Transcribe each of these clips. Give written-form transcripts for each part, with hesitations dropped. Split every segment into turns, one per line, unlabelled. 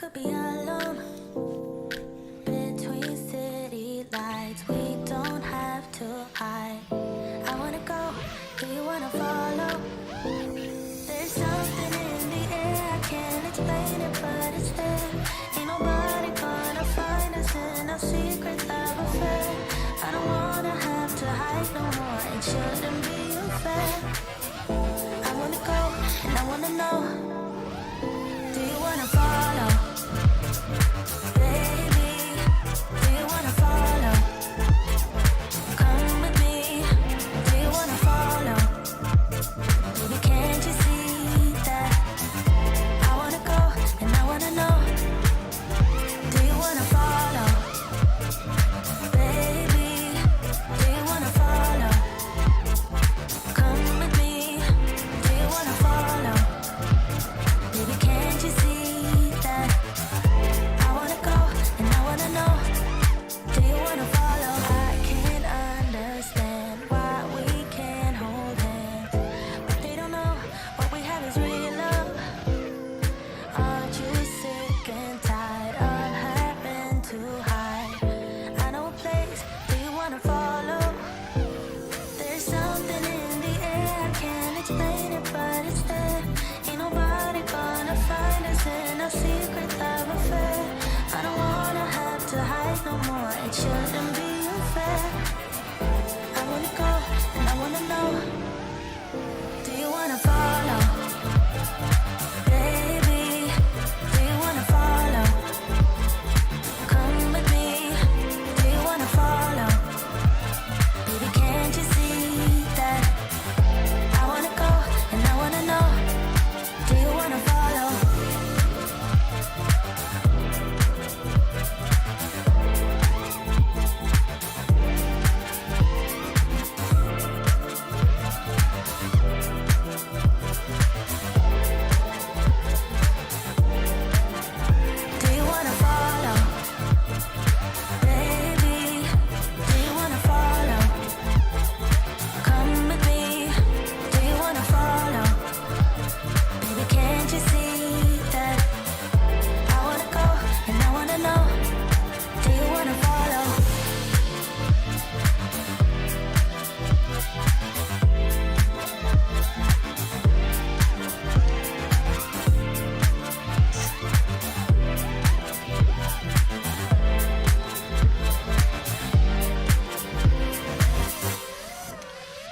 could be alone between city lights. We don't have to hide. I wanna go, do you wanna follow? There's something in the air, I can't explain it, but it's there. Ain't nobody gonna find us in our secret love affair. I don't wanna have to hide no more, it shouldn't be unfair. I wanna go, and I wanna know, do you wanna follow? Baby, do you wanna follow? Come with me, do you wanna follow? Baby, can't you see that? I wanna go, and I wanna know, do you wanna follow? Baby, do you wanna follow? Come with me, do you wanna follow? Baby, can't you see that? I wanna go, and I wanna know, do you wanna follow? I can't understand why we can't hold hands, but they don't know what we have is real love. Aren't you sick and tired of having to hide? I know a place, do you wanna follow? There's something in the air, I can't explain it, but it's there. Ain't nobody gonna find us in our secret love affair. I don't wanna have to hide no more, it shouldn't be unfair. I wanna go, and I wanna know, do you wanna follow? Baby, do you wanna follow? Come with me, do you wanna follow? Baby, can't you see that? I wanna go, and I wanna know, do you wanna follow? Do you wanna follow? Baby, do you wanna follow? Come with me, do you wanna follow? Baby, can't you see that? I wanna go, and I wanna know, do you wanna follow?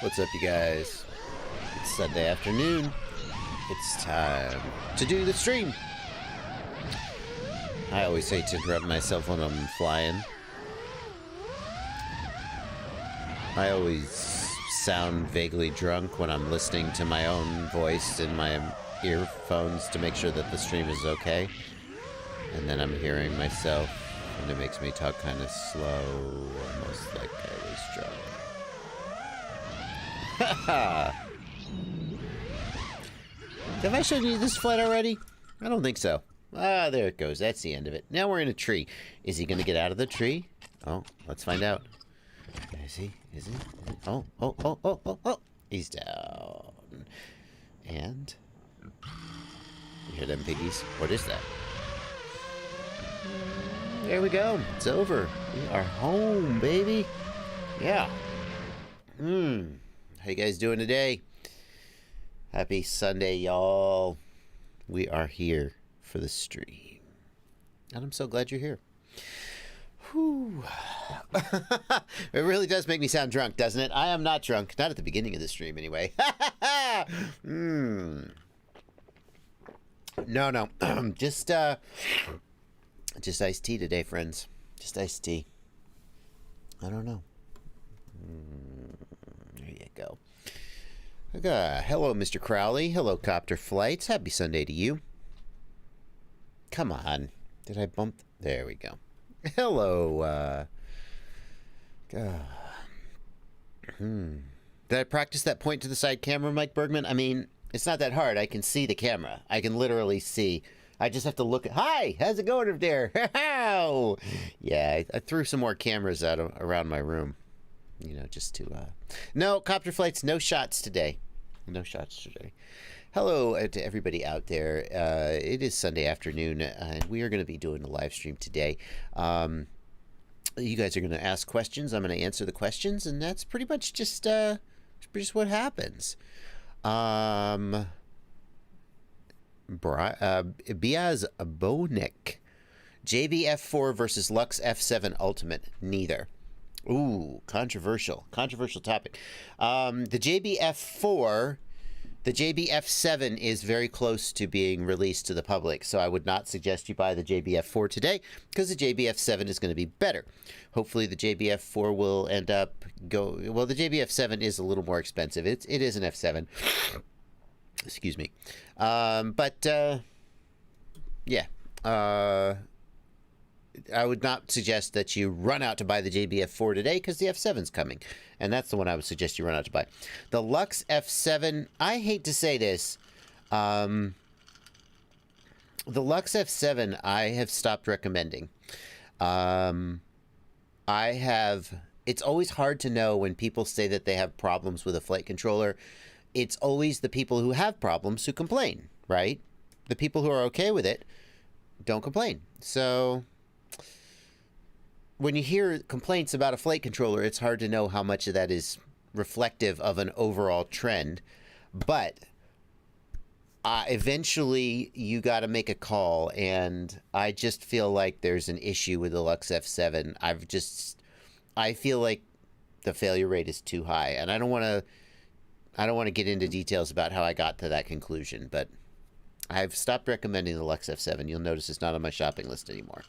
What's up, you guys? It's Sunday afternoon. It's time to do the stream. I always hate to interrupt myself when I'm flying. I always sound vaguely drunk when I'm listening to my own voice in my earphones to make sure that the stream is okay. And then I'm hearing myself, and it makes me talk kind of slow, almost like I was drunk. Have I shown you this flight already? I don't think so. Ah, there it goes. That's the end of it. Now we're in a tree. Is he going to get out of the tree? Oh, let's find out. Is he? Is he? Oh. He's down. And? You hear them piggies? What is that? There we go. It's over. We are home, baby. Yeah. How you guys doing today? Happy Sunday, y'all. We are here for the stream. And I'm so glad you're here. Whew. It really does make me sound drunk, doesn't it? I am not drunk. Not at the beginning of the stream, anyway. No. Just iced tea today, friends. Just iced tea. I don't know. There you go. Hello, Mr. Crowley. Hello, Copter Flights. Happy Sunday to you. Come on. Did I bump? There we go. Hello. Did I practice that point to the side camera, Mike Bergman? I mean, it's not that hard. I can see the camera. I can literally see. I just have to look at... Hi! How's it going over there? Yeah, I threw some more cameras out around my room. You know, just to... No, Copter Flights, no shots today. No shots today. Hello to everybody out there. It is Sunday afternoon, and we are going to be doing a live stream today. You guys are going to ask questions. I'm going to answer the questions, and that's pretty much just what happens. Biaz Bonek. JBF4 versus Lux F7 Ultimate. Neither. Ooh, controversial topic. The JBF7 is very close to being released to the public, so I would not suggest you buy the JBF4 today because the JBF7 is going to be better. Hopefully the JBF4 will end up well, the JBF7 is a little more expensive. It is an F7. Excuse me. Yeah. I would not suggest that you run out to buy the JBF4 today because the F7's coming. And that's the one I would suggest you run out to buy. The Lux F7, I hate to say this. The Lux F7, I have stopped recommending. It's always hard to know when people say that they have problems with a flight controller. It's always the people who have problems who complain, right? The people who are okay with it don't complain. So when you hear complaints about a flight controller, it's hard to know how much of that is reflective of an overall trend. But eventually, you got to make a call, and I just feel like there's an issue with the Lux F7. I feel like the failure rate is too high, and I don't want to get into details about how I got to that conclusion, but I've stopped recommending the Lux F7. You'll notice it's not on my shopping list anymore.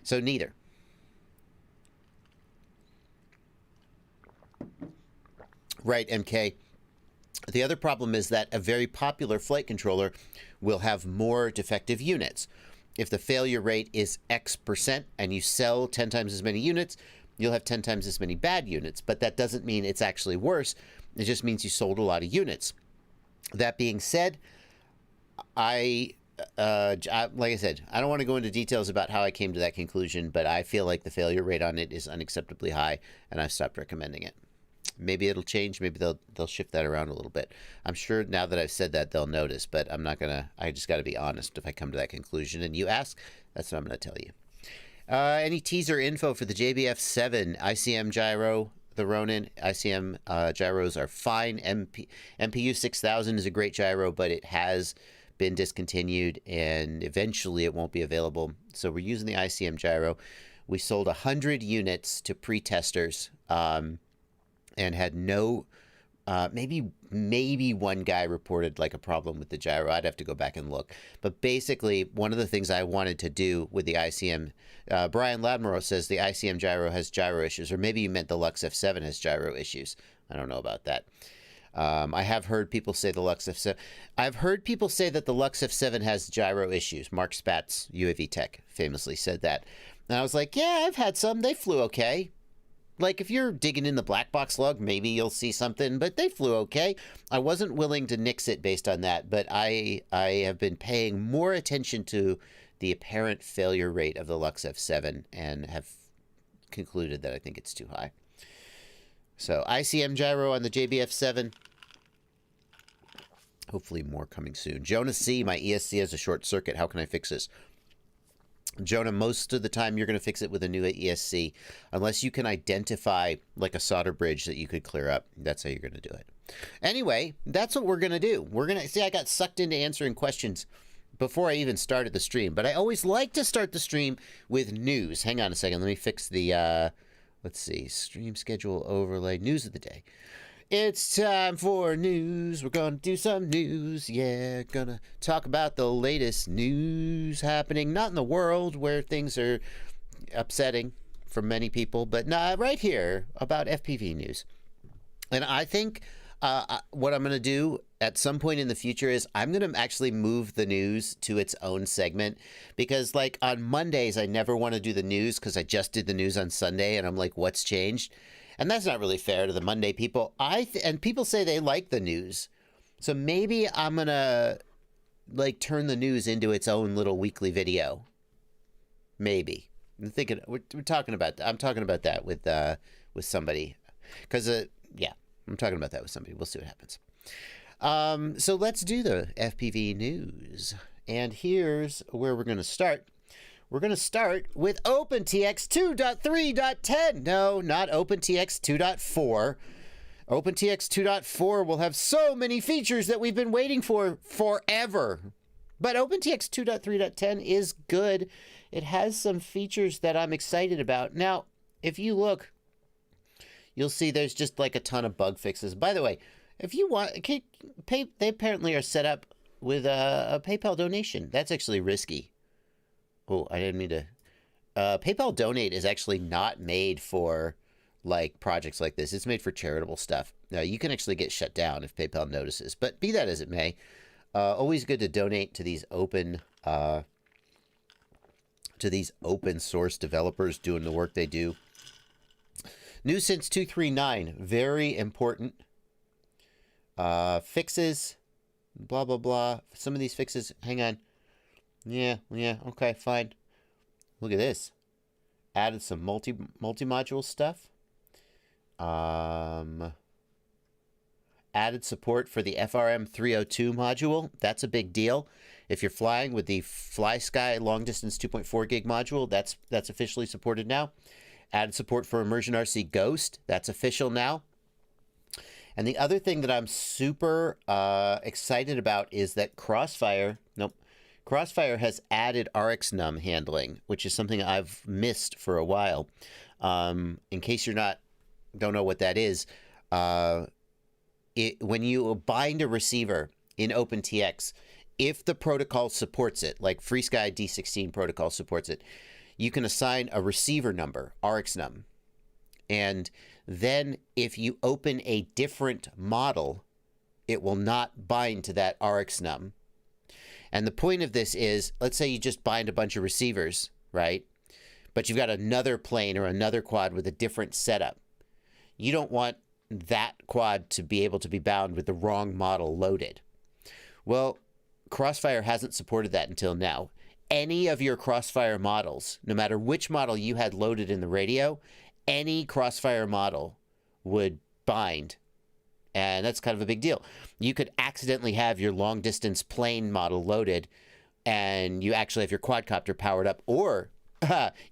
So neither. Right, MK. The other problem is that a very popular flight controller will have more defective units. If the failure rate is X% and you sell 10 times as many units, you'll have 10 times as many bad units. But that doesn't mean it's actually worse. It just means you sold a lot of units. That being said, like I said, I don't want to go into details about how I came to that conclusion, but I feel like the failure rate on it is unacceptably high, and I've stopped recommending it. Maybe it'll change. Maybe they'll shift that around a little bit. I'm sure now that I've said that, they'll notice, but I'm not going to. I just got to be honest. If I come to that conclusion and you ask, that's what I'm going to tell you. Any teaser info for the JBF7 ICM gyro, the Ronin? ICM gyros are fine. MPU 6000 is a great gyro, but it has been discontinued, and eventually it won't be available. So we're using the ICM gyro. We sold 100 units to pre-testers. And had no, maybe one guy reported like a problem with the gyro. I'd have to go back and look. But basically, one of the things I wanted to do with the ICM, Brian Ladmero says the ICM gyro has gyro issues, or maybe you meant the Lux F7 has gyro issues. I don't know about that. I have heard people say the Lux F7. I've heard people say that the Lux F7 has gyro issues. Mark Spatz, UAV Tech, famously said that. And I was like, yeah, I've had some. They flew okay. Like, if you're digging in the black box log, maybe you'll see something, but they flew okay. I wasn't willing to nix it based on that, but I have been paying more attention to the apparent failure rate of the Lux F7 and have concluded that I think it's too high. So, ICM gyro on the JBF7. Hopefully more coming soon. Jonah C., my ESC has a short circuit. How can I fix this? Jonah, most of the time you're going to fix it with a new ESC, unless you can identify like a solder bridge that you could clear up. That's how you're going to do it. Anyway, that's what we're going to do. We're going to see, I got sucked into answering questions before I even started the stream, but I always like to start the stream with news. Hang on a second. Let me fix the, let's see, stream schedule overlay, news of the day. It's time for news. We're going to do some news. Yeah, gonna talk about the latest news happening, not in the world where things are upsetting for many people, but right here about FPV news. And I think what I'm going to do at some point in the future is I'm going to actually move the news to its own segment, because like on Mondays, I never want to do the news because I just did the news on Sunday and I'm like, what's changed? And that's not really fair to the Monday people. And people say they like the news. So maybe I'm going to like turn the news into its own little weekly video. Maybe. I'm thinking we're talking about that. I'm talking about that with somebody. Cuz yeah, I'm talking about that with somebody. We'll see what happens. So let's do the FPV news. And here's where we're going to start. We're going to start with OpenTX 2.3.10. No, not OpenTX 2.4. OpenTX 2.4 will have so many features that we've been waiting for forever. But OpenTX 2.3.10 is good. It has some features that I'm excited about. Now, if you look, you'll see there's just like a ton of bug fixes. By the way, if you want, they apparently are set up with a PayPal donation. That's actually risky. Oh, I didn't mean to. PayPal Donate is actually not made for like projects like this. It's made for charitable stuff. Now, you can actually get shut down if PayPal notices. But be that as it may, always good to donate to these open source developers doing the work they do. New since 2.3.9, very important. Fixes, blah, blah, blah. Some of these fixes, hang on. Yeah, okay, fine. Look at this. Added some multi-module stuff. Added support for the FRM 302 module. That's a big deal. If you're flying with the FlySky long distance 2.4 gig module, that's officially supported now. Added support for Immersion RC Ghost. That's official now. And the other thing that I'm super excited about is that Crossfire has added RxNum handling, which is something I've missed for a while. In case you're don't know what that is, when you bind a receiver in OpenTX, if the protocol supports it, like FreeSky D16 protocol supports it, you can assign a receiver number, RxNum. And then if you open a different model, it will not bind to that RxNum. And the point of this is, let's say you just bind a bunch of receivers, right? But you've got another plane or another quad with a different setup. You don't want that quad to be able to be bound with the wrong model loaded. Well, Crossfire hasn't supported that until now. Any of your Crossfire models, no matter which model you had loaded in the radio, any Crossfire model would bind. And that's kind of a big deal. You could accidentally have your long distance plane model loaded and you actually have your quadcopter powered up, or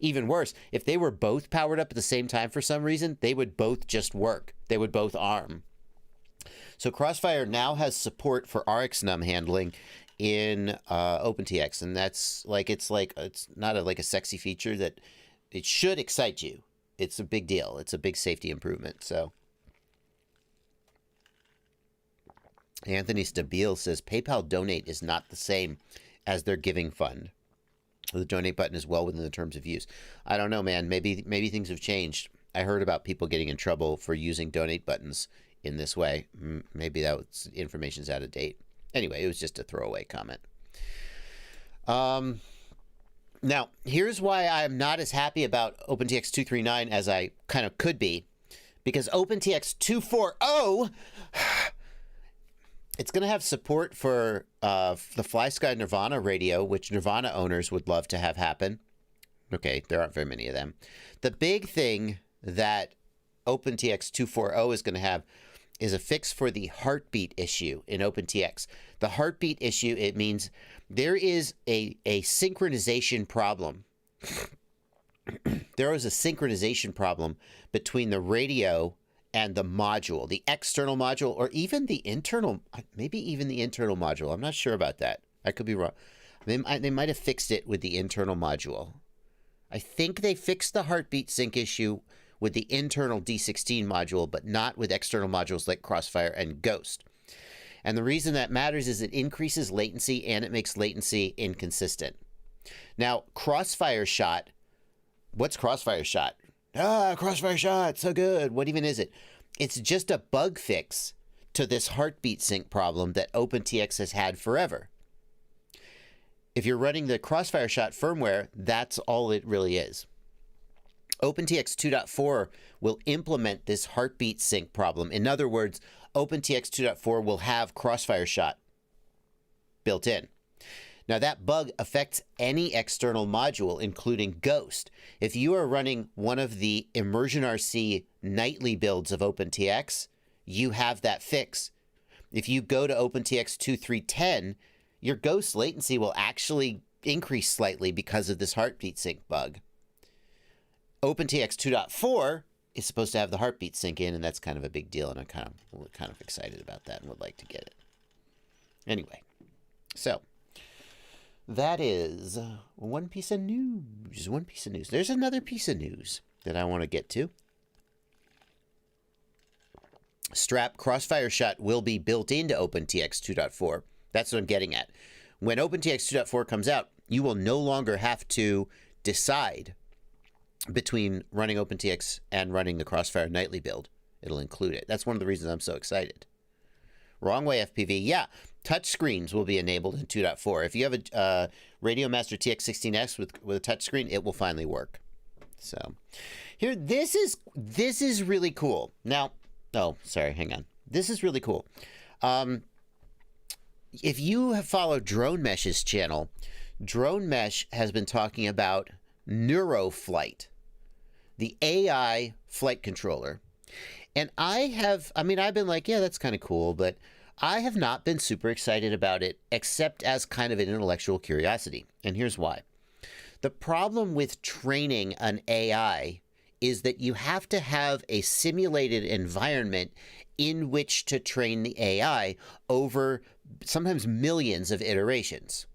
even worse, if they were both powered up at the same time for some reason, they would both just work. They would both arm. So Crossfire now has support for RxNum handling in OpenTX, and that's like it's not like a sexy feature that it should excite you. It's a big deal. It's a big safety improvement. So Anthony Stabile says PayPal Donate is not the same as their giving fund. The donate button is well within the terms of use. I don't know, man. Maybe things have changed. I heard about people getting in trouble for using donate buttons in this way. Maybe that information's out of date. Anyway, it was just a throwaway comment. Now, here's why I'm not as happy about OpenTX 2.3.9 as I kind of could be. Because OpenTX 2.4.0, it's going to have support for the FlySky Nirvana radio, which Nirvana owners would love to have happen. Okay, there aren't very many of them. The big thing that OpenTX 2.4.0 is going to have is a fix for the heartbeat issue in OpenTX. The heartbeat issue, it means there is a synchronization problem. There is a synchronization problem between the radio and the module, the external module, or even the internal, maybe even the internal module. I'm not sure about that. I could be wrong. They might have fixed it with the internal module. I think they fixed the heartbeat sync issue with the internal D16 module, but not with external modules like Crossfire and Ghost. And the reason that matters is it increases latency and it makes latency inconsistent. Now, Crossfire Shot, what's Crossfire Shot? Crossfire Shot, so good. What even is it? It's just a bug fix to this heartbeat sync problem that OpenTX has had forever. If you're running the Crossfire Shot firmware, that's all it really is. OpenTX 2.4 will implement this heartbeat sync problem. In other words, OpenTX 2.4 will have Crossfire Shot built in. Now, that bug affects any external module, including Ghost. If you are running one of the Immersion RC nightly builds of OpenTX, you have that fix. if you go to OpenTX 2.3.10, your ghost latency will actually increase slightly because of this heartbeat sync bug. OpenTX 2.4 is supposed to have the heartbeat sync in, and that's kind of a big deal, and I'm kind of excited about that and would like to get it. Anyway, so that is one piece of news. One piece of news. There's another piece of news that I want to get to. Strap Crossfire Shot will be built into OpenTX 2.4. That's what I'm getting at. When OpenTX 2.4 comes out, you will no longer have to decide between running OpenTX and running the Crossfire Nightly build. It'll include it. That's one of the reasons I'm so excited. Wrong way, FPV. Yeah, touchscreens will be enabled in 2.4. If you have a Radio Master TX16X with a touchscreen, it will finally work. So, here, this is really cool. Now, oh, sorry, hang on. This is really cool. If you have followed Drone Mesh's channel, Drone Mesh has been talking about NeuroFlight, the AI flight controller. And I've been like, yeah, that's kind of cool, but I have not been super excited about it, except as kind of an intellectual curiosity. And here's why. The problem with training an AI is that you have to have a simulated environment in which to train the AI over sometimes millions of iterations.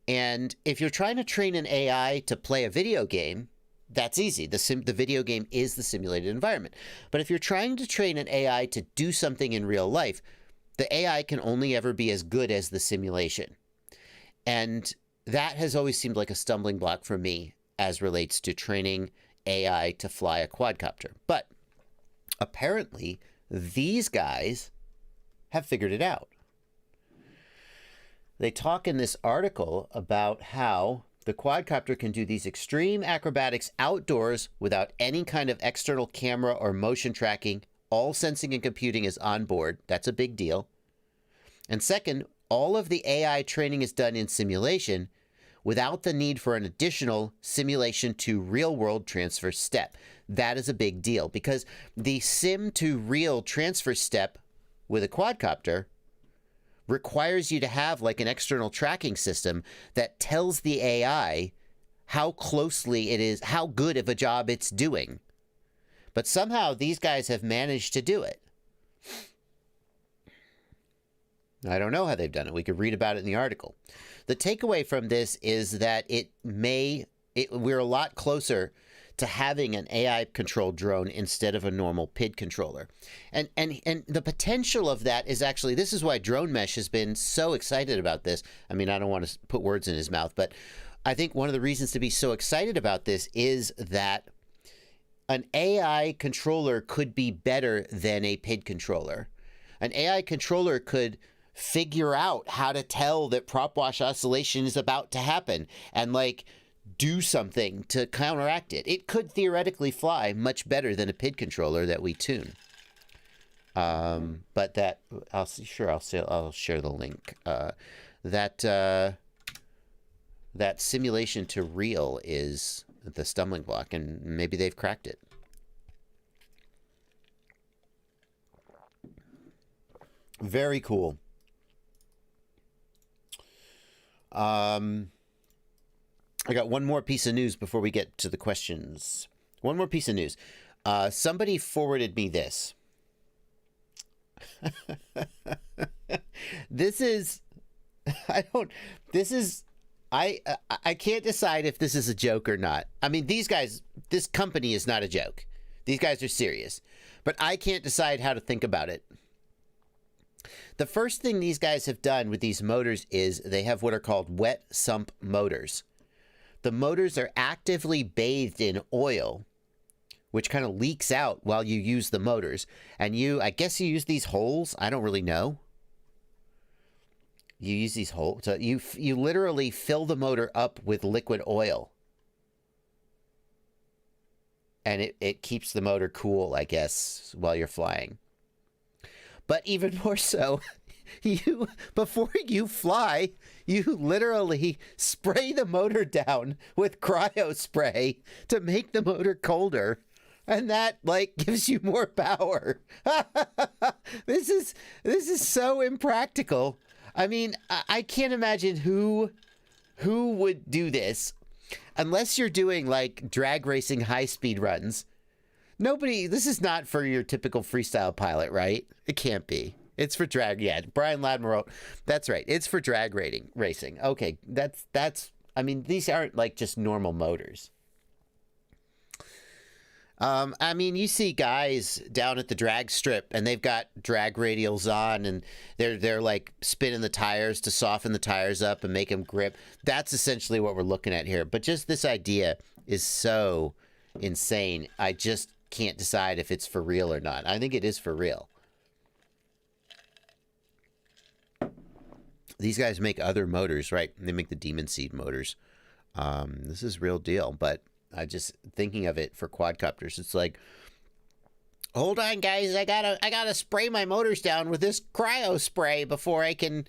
And if you're trying to train an AI to play a video game, that's easy. The video game is the simulated environment. But if you're trying to train an AI to do something in real life, the AI can only ever be as good as the simulation. And that has always seemed like a stumbling block for me as relates to training AI to fly a quadcopter. But apparently, these guys have figured it out. They talk in this article about how the quadcopter can do these extreme acrobatics outdoors without any kind of external camera or motion tracking. All sensing and computing is on board. That's a big deal. And second, all of the AI training is done in simulation without the need for an additional simulation to real-world transfer step. That is a big deal because the sim to real transfer step with a quadcopter requires you to have like an external tracking system that tells the AI how closely it is, how good of a job it's doing. But somehow these guys have managed to do it. I don't know how they've done it. We could read about it in the article. The takeaway from this is that we're a lot closer to having an AI-controlled drone instead of a normal PID controller. And the potential of that is actually, this is why Drone Mesh has been so excited about this. I mean, I don't want to put words in his mouth, but I think one of the reasons to be so excited about this is that an AI controller could be better than a PID controller. An AI controller could figure out how to tell that prop wash oscillation is about to happen and like do something to counteract it. It could theoretically fly much better than a PID controller that we tune. But that I'll share the link. That simulation to real is the stumbling block, and maybe they've cracked it. Very cool. I got one more piece of news before we get to the questions. One more piece of news. Somebody forwarded me this. I can't decide if this is a joke or not. I mean, this company is not a joke. These guys are serious. But I can't decide how to think about it. The first thing these guys have done with these motors is they have what are called wet sump motors. The motors are actively bathed in oil, which kind of leaks out while you use the motors. And I guess you use these holes. I don't really know. You use these holes. So you literally fill the motor up with liquid oil. And it keeps the motor cool, I guess, while you're flying. But even more so, before you fly, you literally spray the motor down with cryo spray to make the motor colder. And that like gives you more power. This is so impractical. I mean, I can't imagine who would do this unless you're doing like drag racing high speed runs. Nobody, this is not for your typical freestyle pilot, right? It can't be. It's for drag. Yeah, Brian Ladmer wrote, that's right. It's for drag racing. Okay, that's. I mean, these aren't like just normal motors. I mean, you see guys down at the drag strip, and they've got drag radials on, and they're like spinning the tires to soften the tires up and make them grip. That's essentially what we're looking at here. But just this idea is so insane. I just can't decide if it's for real or not. I think it is for real. These guys make other motors, right? They make the Demon Seed motors. This is real deal, but I just thinking of it for quadcopters. It's like, hold on, guys, I gotta spray my motors down with this cryo spray before I can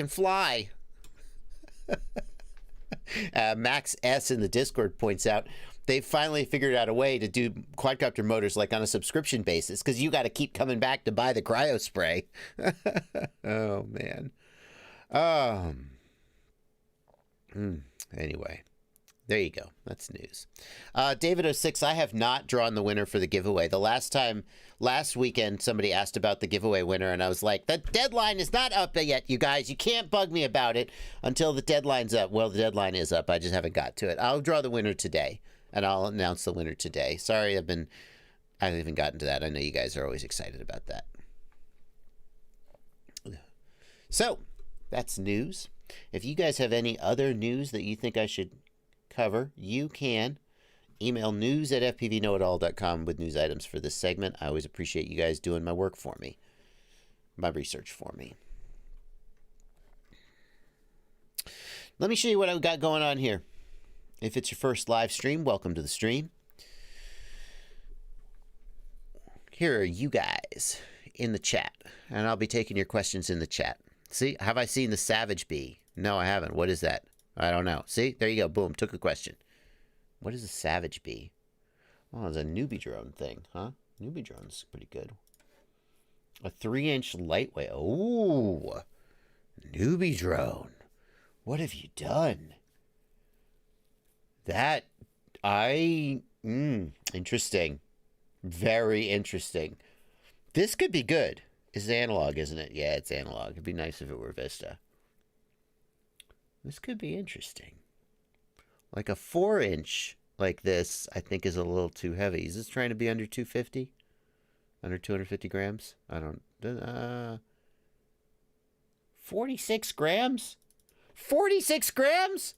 fly. Max S in the Discord points out they've finally figured out a way to do quadcopter motors like on a subscription basis because you got to keep coming back to buy the cryo spray. Oh man. Anyway, there you go. That's news. David06, I have not drawn the winner for the giveaway. Last weekend, somebody asked about the giveaway winner, and I was like, the deadline is not up yet, you guys. You can't bug me about it until the deadline's up. Well, the deadline is up. I just haven't got to it. I'll draw the winner today, and I'll announce the winner today. Sorry, I haven't even gotten to that. I know you guys are always excited about that. So, that's news. If you guys have any other news that you think I should cover, you can email news@fpvknowitall.com with news items for this segment. I always appreciate you guys doing my work for me, my research for me. Let me show you what I've got going on here. If it's your first live stream, welcome to the stream. Here are you guys in the chat, and I'll be taking your questions in the chat. See, have I seen the Savage Bee? No, I haven't. What is that? I don't know. See, there you go. Boom, took a question. What is a Savage Bee? Oh, it's a newbie drone thing, huh? Newbie drone's pretty good. A 3-inch lightweight. Oh, newbie drone. What have you done? That, interesting. Very interesting. This could be good. It's analog, isn't it? Yeah, it's analog. It'd be nice if it were Vista. This could be interesting. Like a 4-inch like this, I think is a little too heavy. Is this trying to be under 250? Under 250 grams? I don't... 46 grams? 46 grams?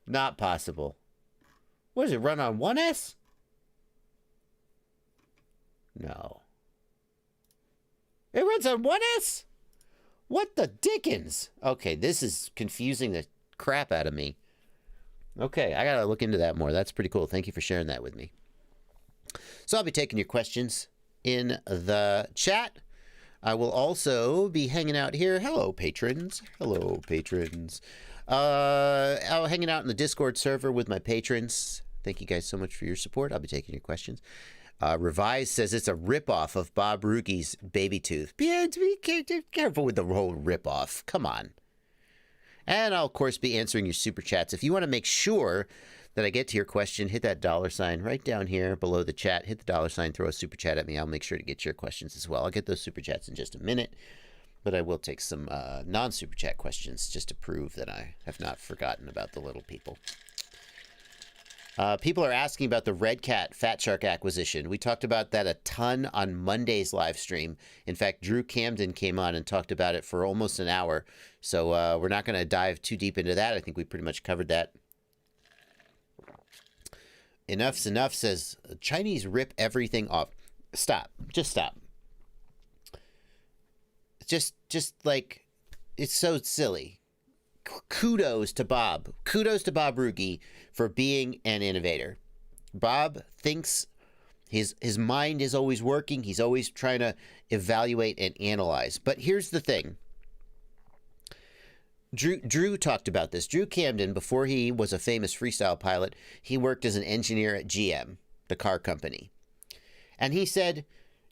Not possible. What does it run on 1S? No. It runs on 1S? What the dickens? Okay, this is confusing the crap out of me. Okay, I gotta look into that more. That's pretty cool. Thank you for sharing that with me. So I'll be taking your questions in the chat. I will also be hanging out here. Hello, patrons. Hello, patrons. I'm hanging out in the Discord server with my patrons. Thank you guys so much for your support. I'll be taking your questions. Revise says it's a ripoff of Bob Rugi's Baby Tooth. Yeah, be careful with the whole ripoff. Come on. And I'll, of course, be answering your super chats. If you want to make sure that I get to your question, hit that $ right down here below the chat. Hit the $, throw a super chat at me. I'll make sure to get your questions as well. I'll get those super chats in just a minute. But I will take some non-super chat questions just to prove that I have not forgotten about the little people. People are asking about the Red Cat Fat Shark acquisition. We talked about that a ton on Monday's live stream. In fact, Drew Camden came on and talked about it for almost an hour. So we're not going to dive too deep into that. I think we pretty much covered that. Enough's Enough says, Chinese rip everything off. Stop. Just stop. Just like, it's so silly. Kudos to Bob. Kudos to Bob Rugi for being an innovator. Bob thinks his mind is always working. He's always trying to evaluate and analyze. But here's the thing. Drew talked about this. Drew Camden, before he was a famous freestyle pilot, he worked as an engineer at GM. the car company. And he said,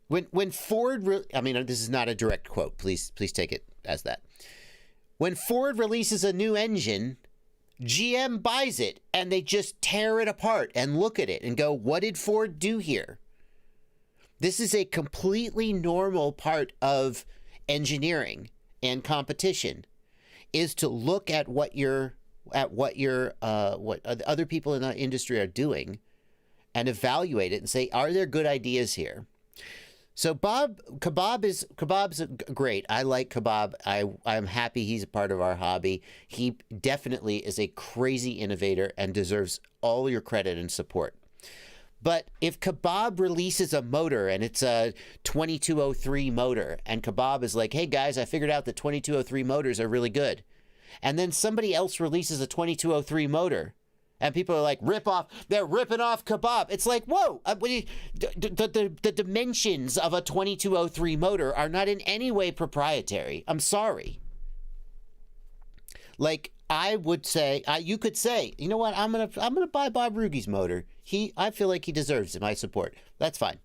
when Ford, I mean, this is not a direct quote. Please take it as that. When Ford releases a new engine, GM buys it and they just tear it apart and look at it and go, what did Ford do here? This is a completely normal part of engineering and competition, is to look at what other people in the industry are doing and evaluate it and say, are there good ideas here? So Kebab's great. I like Kebab. I'm happy he's a part of our hobby. He definitely is a crazy innovator and deserves all your credit and support. But if Kebab releases a motor and it's a 2203 motor, and Kebab is like, hey guys, I figured out that 2203 motors are really good, and then somebody else releases a 2203 motor, and people are like, they're ripping off Kebab. It's like, whoa, the dimensions of a 2203 motor are not in any way proprietary. I'm sorry. Like, I would say, you could say, you know what, I'm gonna buy Bob Ruge's motor. I feel like he deserves my support. That's fine.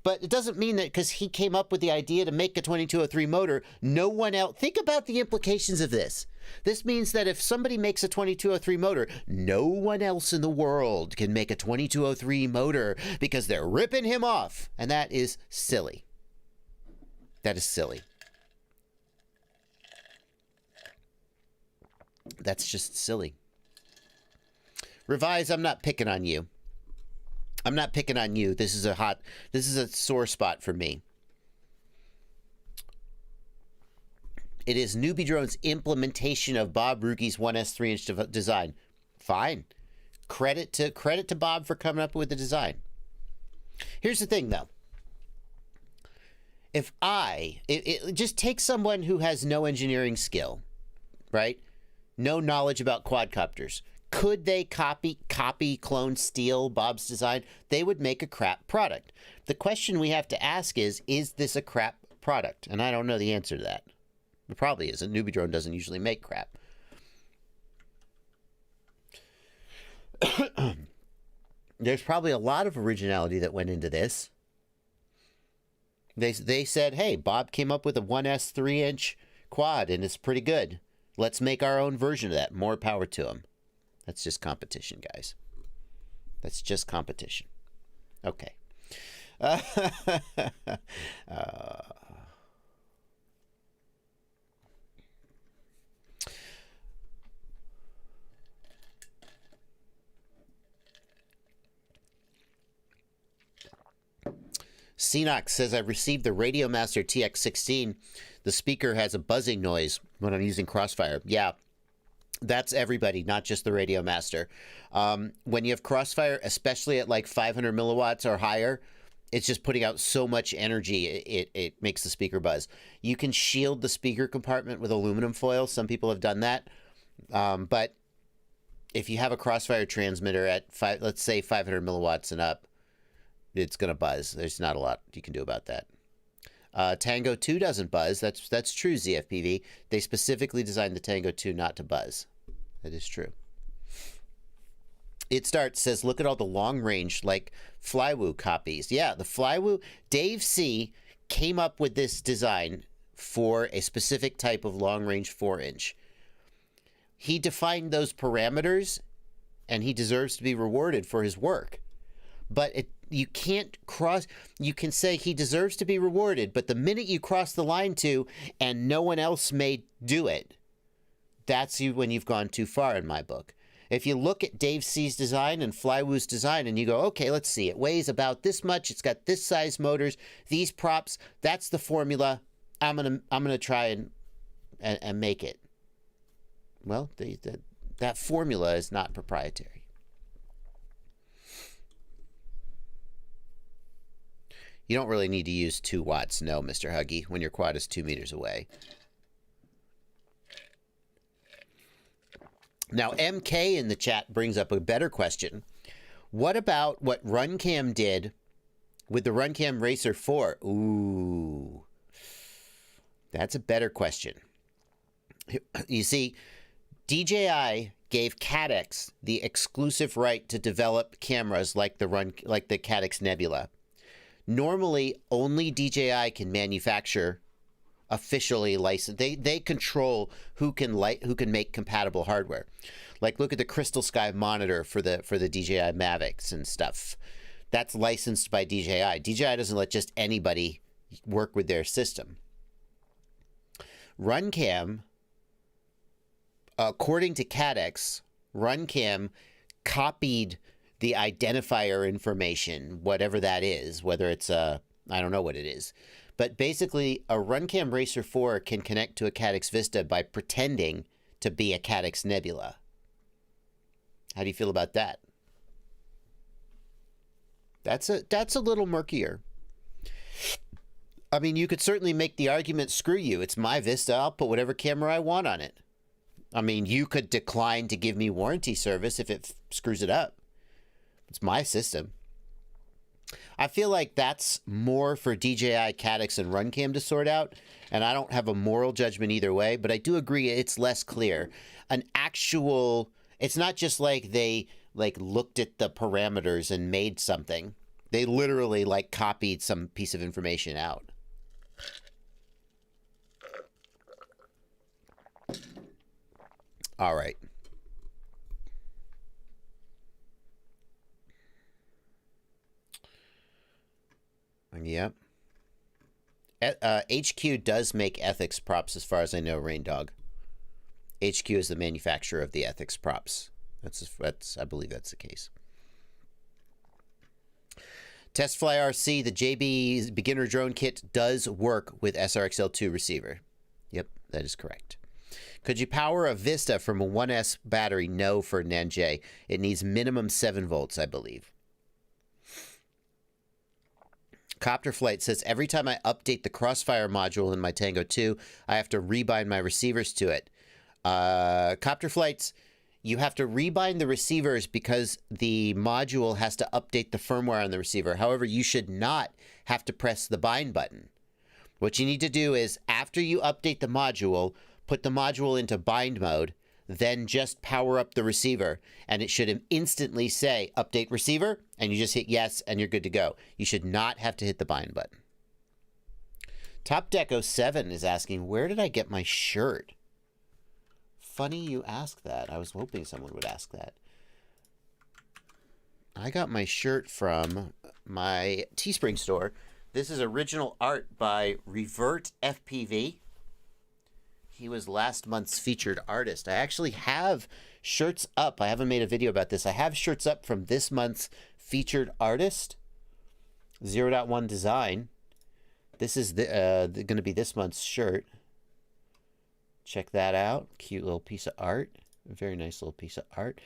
But it doesn't mean that because he came up with the idea to make a 2203 motor, no one else. Think about the implications of this. This means that if somebody makes a 2203 motor, no one else in the world can make a 2203 motor because they're ripping him off. And that is silly. That is silly. That's just silly. Revise, I'm not picking on you. I'm not picking on you. This is a sore spot for me. It is Newbie Drone's implementation of Bob Ruge's 1S 3-inch design. Fine. Credit to Bob for coming up with the design. Here's the thing, though. If it just take someone who has no engineering skill, right? No knowledge about quadcopters. Could they copy, clone, steal Bob's design? They would make a crap product. The question we have to ask is this a crap product? And I don't know the answer to that. It probably isn't. Newbie Drone doesn't usually make crap. There's probably a lot of originality that went into this. They said, hey, Bob came up with a 1S 3-inch quad and it's pretty good. Let's make our own version of that. More power to him. That's just competition, guys. That's just competition. Okay. Cenox says, I've received the Radiomaster TX16. The speaker has a buzzing noise when I'm using Crossfire. Yeah, that's everybody, not just the Radiomaster. When you have Crossfire, especially at like 500 milliwatts or higher, it's just putting out so much energy, it makes the speaker buzz. You can shield the speaker compartment with aluminum foil. Some people have done that. But if you have a Crossfire transmitter at, let's say 500 milliwatts and up, it's going to buzz. There's not a lot you can do about that. Tango 2 doesn't buzz. That's true, ZFPV. They specifically designed the Tango 2 not to buzz. That is true. It starts, says, look at all the long range, like Flywoo copies. Yeah, the Flywoo. Dave C. came up with this design for a specific type of long range 4-inch. He defined those parameters, and he deserves to be rewarded for his work. But you can't cross. You can say he deserves to be rewarded, but the minute you cross the line to, and no one else may do it, that's when you've gone too far in my book. If you look at Dave C's design and Flywoo's design and you go, okay, let's see, it weighs about this much, it's got this size motors, these props, that's the formula. I'm gonna try and make it. Well, that formula is not proprietary. You don't really need to use 2 watts, no, Mr. Huggy, when your quad is 2 meters away. Now, MK in the chat brings up a better question. What about what RunCam did with the RunCam Racer 4? Ooh, that's a better question. You see, DJI gave Cadex the exclusive right to develop cameras like the Cadex Nebula. Normally, only DJI can manufacture officially licensed. They control who can make compatible hardware. Like, look at the Crystal Sky monitor for the DJI Mavics and stuff. That's licensed by DJI. DJI doesn't let just anybody work with their system. RunCam, according to Cadex, RunCam copied the identifier information, whatever that is, whether it's I don't know what it is. But basically, a RunCam Racer 4 can connect to a Cadex Vista by pretending to be a Cadex Nebula. How do you feel about that? That's a little murkier. I mean, you could certainly make the argument, screw you, it's my Vista, I'll put whatever camera I want on it. I mean, you could decline to give me warranty service if it screws it up. It's my system. I feel like that's more for DJI, Cadex, and RunCam to sort out, and I don't have a moral judgment either way, but I do agree it's less clear. It's not just like they looked at the parameters and made something. They literally copied some piece of information out. All right. Yep. HQ does make ethics props, as far as I know, Rain Dog. HQ is the manufacturer of the ethics props. I believe that's the case. Testfly RC, the JB beginner drone kit does work with SRXL2 receiver. Yep, that is correct. Could you power a Vista from a 1S battery? No, for Nanjay. It needs minimum 7 volts, I believe. Copter Flight says, every time I update the Crossfire module in my Tango 2, I have to rebind my receivers to it. Copter Flights, you have to rebind the receivers because the module has to update the firmware on the receiver. However, you should not have to press the bind button. What you need to do is, after you update the module, put the module into bind mode, then just power up the receiver, and it should instantly say, update receiver, and you just hit yes, and you're good to go. You should not have to hit the bind button. Top Deco 7 is asking, where did I get my shirt? Funny you ask that. I was hoping someone would ask that. I got my shirt from my Teespring store. This is original art by Revert FPV. He was last month's featured artist. I actually have shirts up. I haven't made a video about this. I have shirts up from this month's featured artist, 0.1 Design. This is going to be this month's shirt. Check that out. Cute little piece of art. Very nice little piece of art.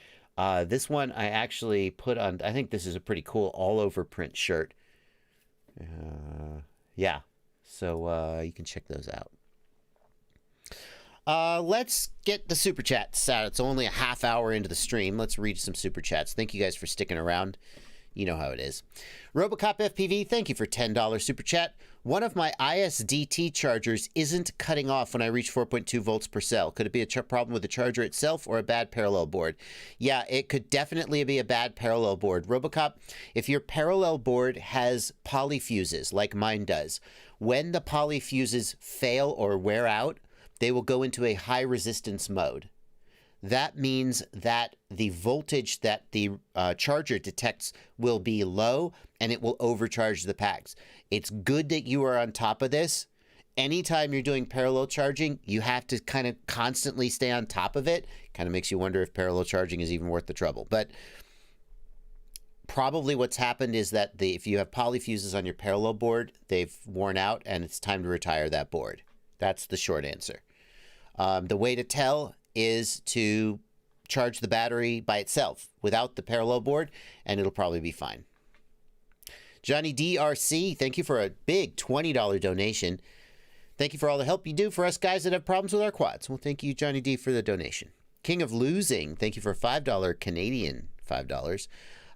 This one I actually put on, I think this is a pretty cool all-over print shirt. Yeah, so you can check those out. Let's get the super chats out. It's only a half hour into the stream. Let's read some super chats. Thank you guys for sticking around. You know how it is. Robocop FPV, thank you for $10 super chat. One of my ISDT chargers isn't cutting off when I reach 4.2 volts per cell. Could it be a problem with the charger itself or a bad parallel board? Yeah, it could definitely be a bad parallel board. Robocop, if your parallel board has polyfuses like mine does, when the polyfuses fail or wear out, they will go into a high resistance mode. That means that the voltage that the charger detects will be low and it will overcharge the packs. It's good that you are on top of this. Anytime you're doing parallel charging, you have to kind of constantly stay on top of it. Kind of makes you wonder if parallel charging is even worth the trouble. But probably what's happened is that if you have polyfuses on your parallel board, they've worn out and it's time to retire that board. That's the short answer. The way to tell is to charge the battery by itself without the parallel board, and it'll probably be fine. Johnny DRC, thank you for a big $20 donation. Thank you for all the help you do for us guys that have problems with our quads. Well, thank you, Johnny D, for the donation. King of Losing, thank you for $5 Canadian $5.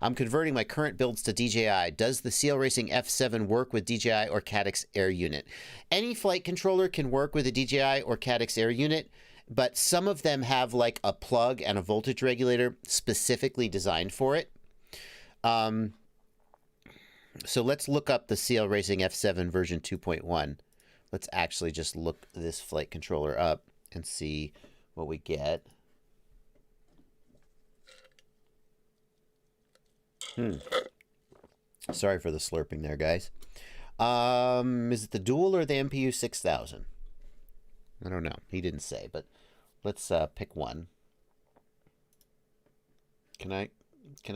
I'm converting my current builds to DJI. Does the CL Racing F7 work with DJI or Cadex Air Unit? Any flight controller can work with a DJI or Cadex Air Unit. but some of them have like a plug and a voltage regulator specifically designed for it. So let's look up the CL Racing F7 version 2.1. Let's actually just look this flight controller up and see what we get. Sorry for the slurping there, guys. Is it the Dual or the MPU 6000? I don't know. He didn't say, but let's pick one. Can I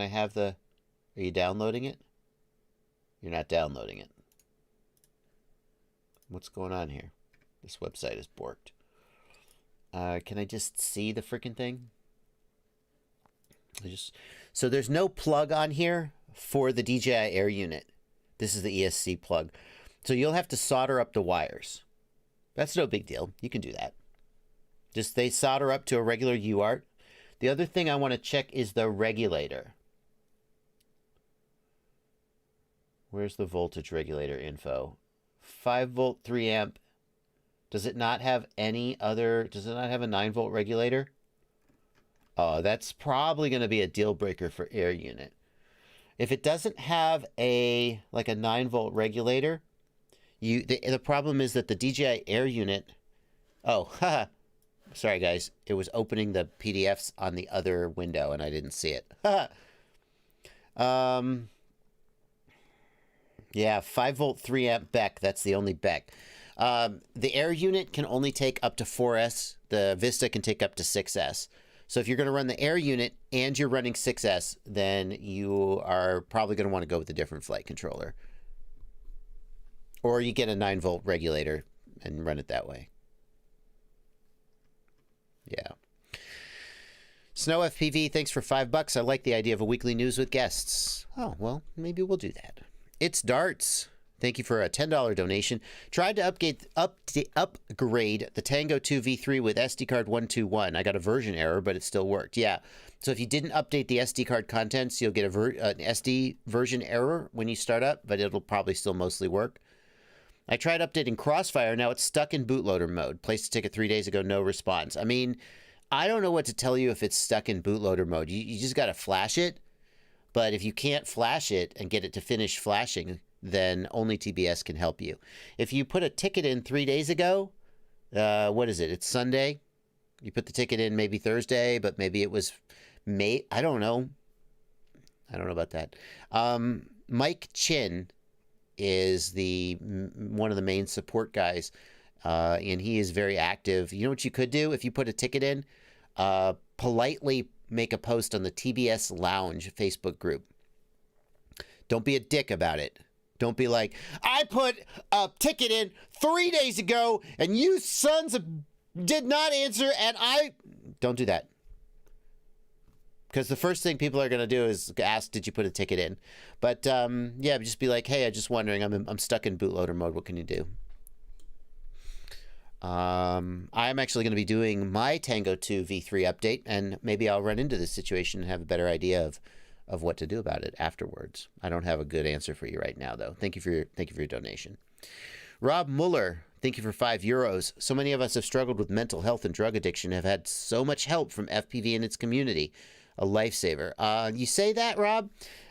have the... Are you downloading it? You're not downloading it. What's going on here? This website is borked. Can I just see the freaking thing? So there's no plug on here for the DJI Air unit. This is the ESC plug. So you'll have to solder up the wires. That's no big deal. You can do that. Just they solder up to a regular UART. The other thing I want to check is the regulator. Where's the voltage regulator info? 5 volt, 3 amp. Does it not have any other... Does it not have a 9 volt regulator? Oh, that's probably going to be a deal breaker for Air unit. If it doesn't have a 9 volt regulator, the problem is that the DJI Air unit... Oh, haha. Sorry, guys. It was opening the PDFs on the other window, and I didn't see it. Yeah, 5 volt, 3 amp BEC. That's the only BEC. The Air unit can only take up to 4S. The Vista can take up to 6S. So if you're going to run the Air unit and you're running 6S, then you are probably going to want to go with a different flight controller. Or you get a 9 volt regulator and run it that way. Yeah. Snow FPV, thanks for $5. I like the idea of a weekly news with guests. Oh, well, maybe we'll do that. It's Darts. Thank you for a $10 donation. Tried to upgrade the Tango 2 V3 with SD card 121. I got a version error, but it still worked. Yeah. So if you didn't update the SD card contents, you'll get an SD version error when you start up, but it'll probably still mostly work. I tried updating Crossfire. Now it's stuck in bootloader mode. Placed a ticket 3 days ago. No response. I mean, I don't know what to tell you if it's stuck in bootloader mode. You just got to flash it. But if you can't flash it and get it to finish flashing, then only TBS can help you. If you put a ticket in 3 days ago, what is it? It's Sunday. You put the ticket in maybe Thursday, but maybe it was May. I don't know. I don't know about that. Mike Chin is one of the main support guys, and he is very active. You know what you could do if you put a ticket in? Politely make a post on the TBS Lounge Facebook group. Don't be a dick about it. Don't be like, I put a ticket in 3 days ago and you sons of did not answer and I... Don't do that. Because the first thing people are going to do is ask, did you put a ticket in? But yeah, just be like, hey, I'm just wondering, I'm stuck in bootloader mode. What can you do? I'm actually going to be doing my Tango 2 V3 update, and maybe I'll run into this situation and have a better idea of what to do about it afterwards. I don't have a good answer for you right now, though. Thank you for your donation. Rob Muller, thank you for €5. So many of us have struggled with mental health and drug addiction, have had so much help from FPV and its community. A lifesaver. You say that, Rob,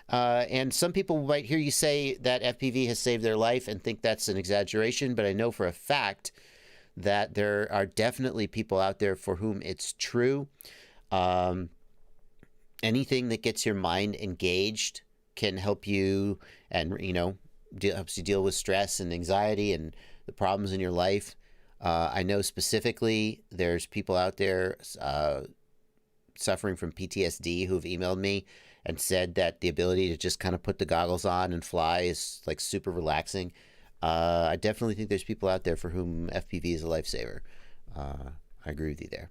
and some people might hear you say that FPV has saved their life and think that's an exaggeration, but I know for a fact that there are definitely people out there for whom it's true. Anything that gets your mind engaged can help you, and helps you deal with stress and anxiety and the problems in your life. I know specifically there's people out there suffering from PTSD who've emailed me and said that the ability to just kind of put the goggles on and fly is like super relaxing. I definitely think there's people out there for whom FPV is a lifesaver. I agree with you there.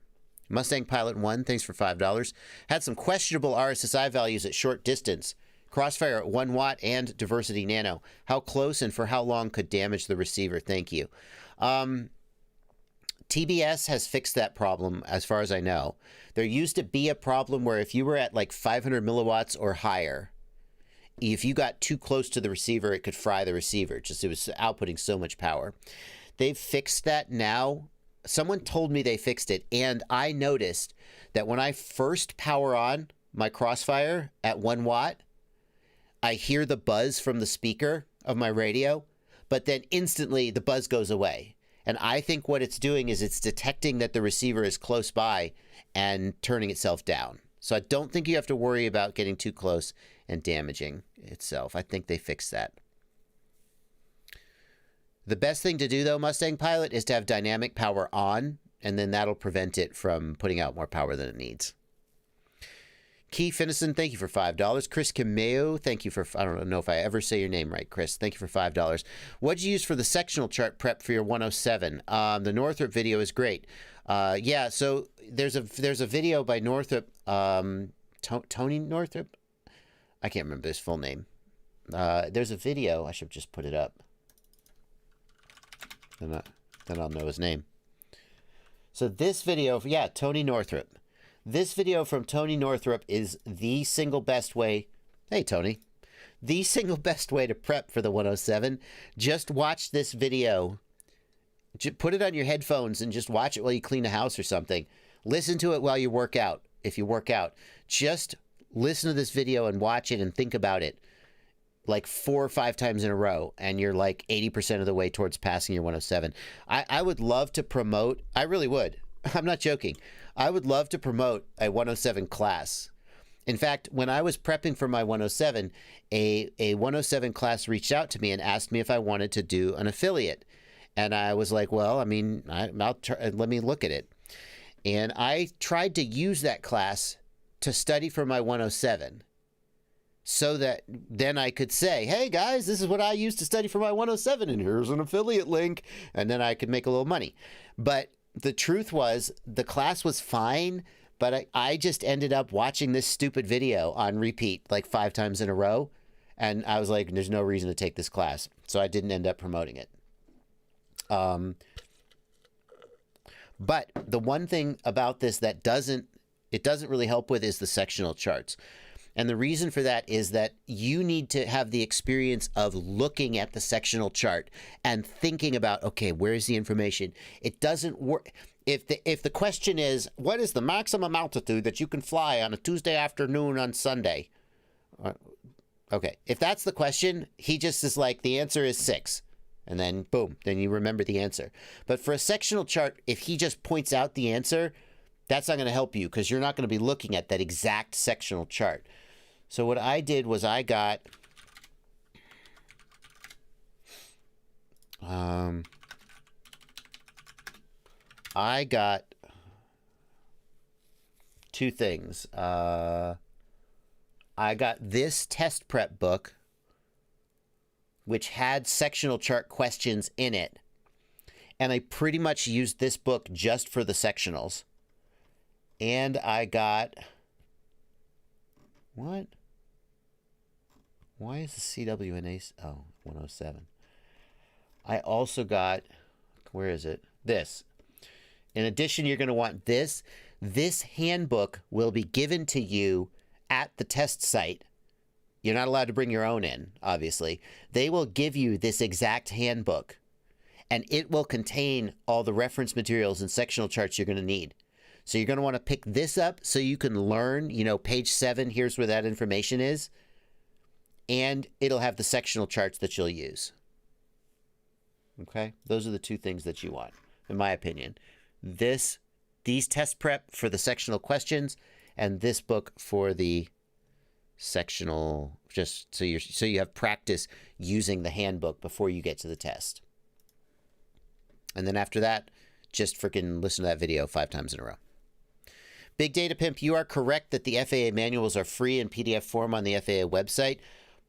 Mustang Pilot 1, thanks for $5. Had some questionable RSSI values at short distance. Crossfire at 1 watt and Diversity Nano. How close and for how long could damage the receiver? Thank you. TBS has fixed that problem as far as I know. There used to be a problem where if you were at like 500 milliwatts or higher, if you got too close to the receiver, it could fry the receiver. It was outputting so much power. They've fixed that now someone told me they fixed it, and I noticed that when I first power on my Crossfire at 1 watt, I hear the buzz from the speaker of my radio, but then instantly the buzz goes away. And I think what it's doing is it's detecting that the receiver is close by and turning itself down. So I don't think you have to worry about getting too close and damaging itself. I think they fixed that. The best thing to do, though, Mustang Pilot, is to have dynamic power on, and then that'll prevent it from putting out more power than it needs. Keith Finnison, thank you for $5. Chris Cameo, thank you for, I don't know if I ever say your name right, Chris. Thank you for $5. What did you use for the sectional chart prep for your 107? The Northrop video is great. Yeah, so there's a video by Northrop, Tony Northrop? I can't remember his full name. There's a video, I should just put it up. Then I'll know his name. So this video, yeah, Tony Northrop. This video from Tony Northrop is the single best way. Hey, Tony. The single best way to prep for the 107. Just watch this video. Put it on your headphones and just watch it while you clean the house or something. Listen to it while you work out. If you work out, just listen to this video and watch it and think about it like 4 or 5 times in a row, and you're like 80% of the way towards passing your 107. I would love to promote, I really would. I'm not joking. I would love to promote a 107 class. In fact, when I was prepping for my 107, a 107 class reached out to me and asked me if I wanted to do an affiliate. And I was like, well, I mean, let me look at it. And I tried to use that class to study for my 107. So that then I could say, hey guys, this is what I used to study for my 107, and here's an affiliate link, and then I could make a little money. But the truth was, the class was fine, but I just ended up watching this stupid video on repeat like 5 times in a row, and I was like, there's no reason to take this class. So I didn't end up promoting it. But the one thing about this that doesn't really help with is the sectional charts. And the reason for that is that you need to have the experience of looking at the sectional chart and thinking about, okay, where's the information? It doesn't work. If the question is, what is the maximum altitude that you can fly on a Tuesday afternoon on Sunday? Okay, if that's the question, he just is like, the answer is 6. And then, boom, then you remember the answer. But for a sectional chart, if he just points out the answer, that's not going to help you because you're not going to be looking at that exact sectional chart. So what I did was I got two things. I got this test prep book, which had sectional chart questions in it. And I pretty much used this book just for the sectionals. And I got... What? Why is the CWNA... Oh, 107. I also got... Where is it? This. In addition, you're going to want this. This handbook will be given to you at the test site. You're not allowed to bring your own in, obviously. They will give you this exact handbook. And it will contain all the reference materials and sectional charts you're going to need. So you're going to want to pick this up so you can learn, page 7, here's where that information is. And it'll have the sectional charts that you'll use. Okay? Those are the two things that you want, in my opinion. These test prep for the sectional questions, and this book for the sectional, just so you have practice using the handbook before you get to the test. And then after that, just freaking listen to that video 5 times in a row. Big Data Pimp, you are correct that the FAA manuals are free in PDF form on the FAA website.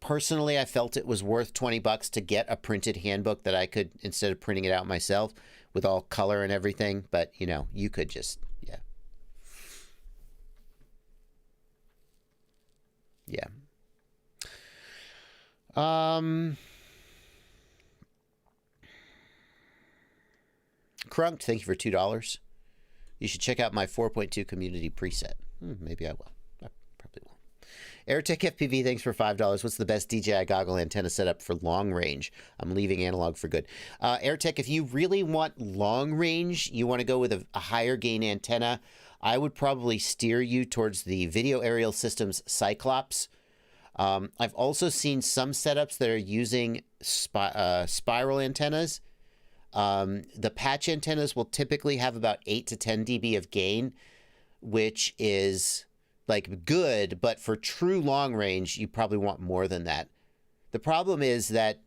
Personally, I felt it was worth $20 to get a printed handbook that I could, instead of printing it out myself with all color and everything. But, you could just, yeah. Yeah. Crunked, thank you for $2. You should check out my 4.2 community preset. Maybe I will. I probably will. AirTech FPV, thanks for $5. What's the best DJI goggle antenna setup for long range? I'm leaving analog for good. AirTech, if you really want long range, you want to go with a higher gain antenna, I would probably steer you towards the Video Aerial Systems Cyclops. I've also seen some setups that are using spiral antennas. The patch antennas will typically have about 8 to 10 dB of gain, which is like good, but for true long range, you probably want more than that. The problem is that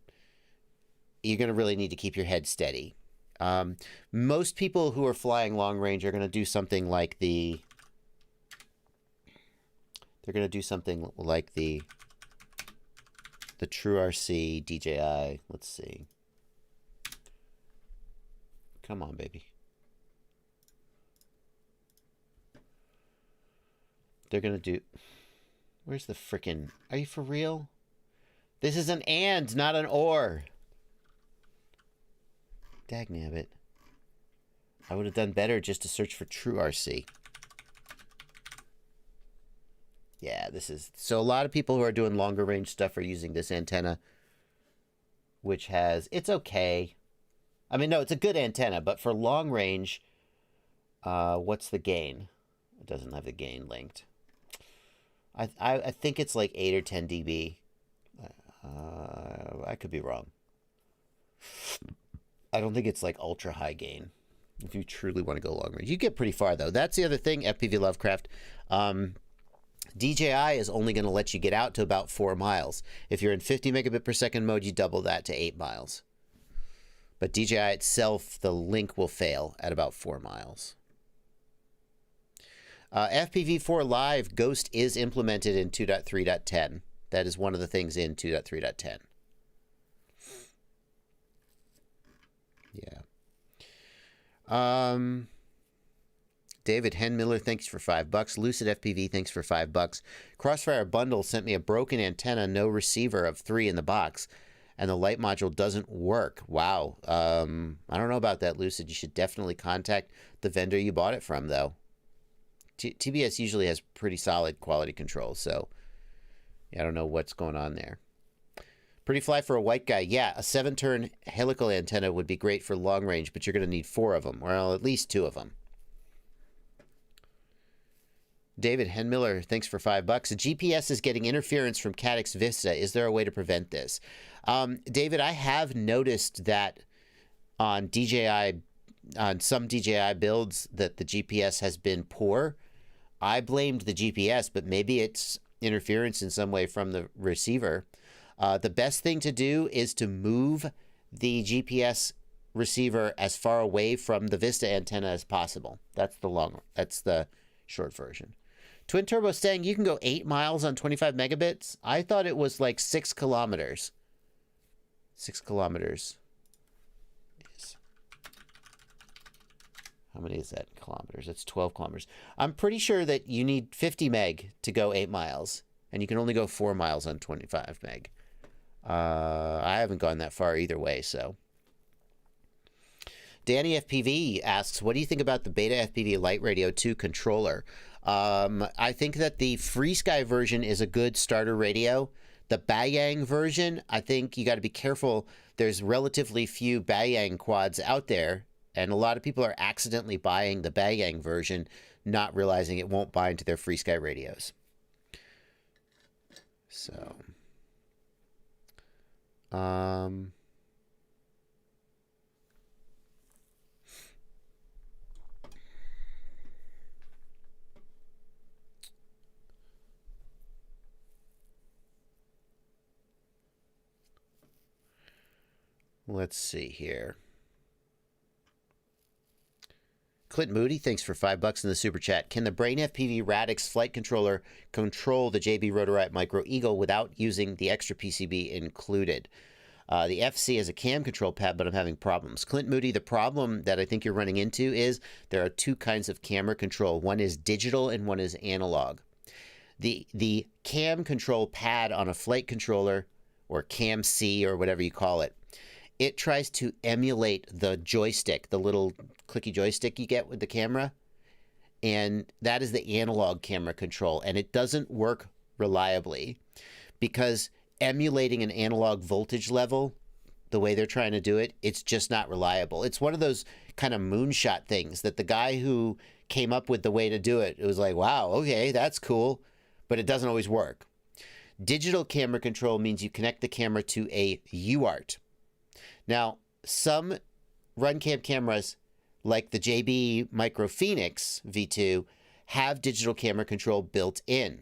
you're going to really need to keep your head steady. Most people who are flying long range are going to do something like the True RC DJI. Let's see. Come on, baby. They're going to do... Where's the frickin'... Are you for real? This is an and, not an or. Dagnabbit. I would have done better just to search for True RC. Yeah, this is... So a lot of people who are doing longer range stuff are using this antenna, which has... It's okay. I mean, no, it's a good antenna, but for long range, what's the gain? It doesn't have the gain linked. I think it's like 8 or 10 dB. I could be wrong. I don't think it's like ultra high gain. If you truly want to go long range, you get pretty far though. That's the other thing. FPV Lovecraft. DJI is only going to let you get out to about 4 miles. If you're in 50 megabit per second mode, you double that to 8 miles. But DJI itself, the link will fail at about 4 miles. FPV4 Live Ghost is implemented in 2.3.10. That is one of the things in 2.3.10. Yeah. David Henmiller, thanks for $5. Lucid FPV, thanks for $5. Crossfire Bundle sent me a broken antenna, no receiver of 3 in the box, and the light module doesn't work. Wow. I don't know about that, Lucid. You should definitely contact the vendor you bought it from, though. TBS usually has pretty solid quality control, so yeah, I don't know what's going on there. Pretty fly for a white guy. Yeah, a 7-turn helical antenna would be great for long range, but you're going to need 4 of them, or at least 2 of them. David Henmiller, thanks for $5. A GPS is getting interference from Caddx Vista. Is there a way to prevent this? David, I have noticed that on some DJI builds that the GPS has been poor. I blamed the GPS, but maybe it's interference in some way from the receiver. The best thing to do is to move the GPS receiver as far away from the Vista antenna as possible. That's the short version. Twin Turbo saying you can go 8 miles on 25 megabits. I thought it was like 6 kilometers. 6 kilometers. How many is that in kilometers? It's 12 kilometers. I'm pretty sure that you need 50 meg to go 8 miles, and you can only go 4 miles on 25 meg. I haven't gone that far either way, so. Danny FPV asks, what do you think about the Beta FPV Light Radio 2 controller? I think that the FreeSky version is a good starter radio. The Bayang version, I think you got to be careful. There's relatively few Bayang quads out there, and a lot of people are accidentally buying the Bayang version, not realizing it won't bind to their FreeSky radios. So, let's see here. Clint Moody, thanks for $5 in the super chat. Can the Brain FPV Radix flight controller control the JB Rotorite Micro Eagle without using the extra PCB included? The FC has a cam control pad, but I'm having problems. Clint Moody, the problem that I think you're running into is there are 2 kinds of camera control. One is digital and one is analog. The cam control pad on a flight controller, or cam C or whatever you call it, it tries to emulate the joystick, the little clicky joystick you get with the camera. And that is the analog camera control. And it doesn't work reliably because emulating an analog voltage level, the way they're trying to do it, it's just not reliable. It's one of those kind of moonshot things that the guy who came up with the way to do it, it was like, wow, okay, that's cool, but it doesn't always work. Digital camera control means you connect the camera to a UART. Now, some RunCam cameras, like the JB Micro Phoenix V2, have digital camera control built in.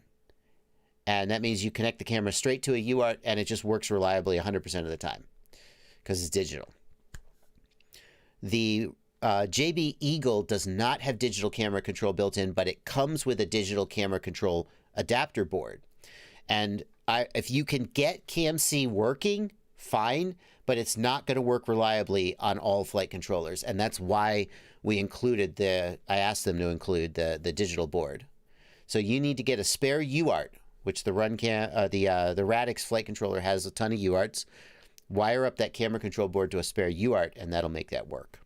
And that means you connect the camera straight to a UART and it just works reliably 100% of the time because it's digital. The JB Eagle does not have digital camera control built in, but it comes with a digital camera control adapter board. And if you can get CAMC working, fine, but it's not going to work reliably on all flight controllers. And that's why we included I asked them to include the digital board. So you need to get a spare UART, which the the Radix flight controller has a ton of UARTs. Wire up that camera control board to a spare UART, and that'll make that work.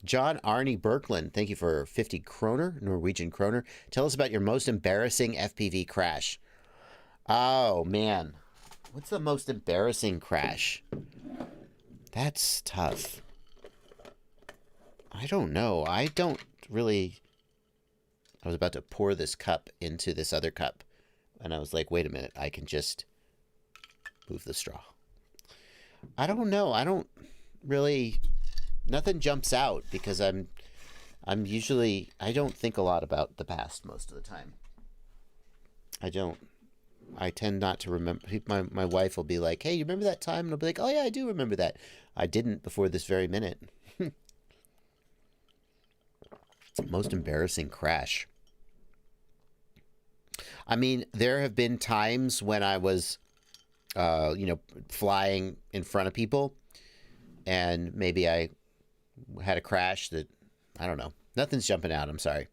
John Arnie Berkland, thank you for 50 kroner, Norwegian kroner. Tell us about your most embarrassing FPV crash. Oh, man. What's the most embarrassing crash? That's tough. I don't know. I don't really... I was about to pour this cup into this other cup, and I was like, wait a minute, I can just move the straw. I don't know. I don't really... Nothing jumps out because I'm usually... I don't think a lot about the past most of the time. I don't. I tend not to remember. My wife will be like, hey, you remember that time? And I'll be like, oh, yeah, I do remember that. I didn't before this very minute. Most embarrassing crash. I mean, there have been times when I was, flying in front of people, and maybe I had a crash that, I don't know. Nothing's jumping out. I'm sorry.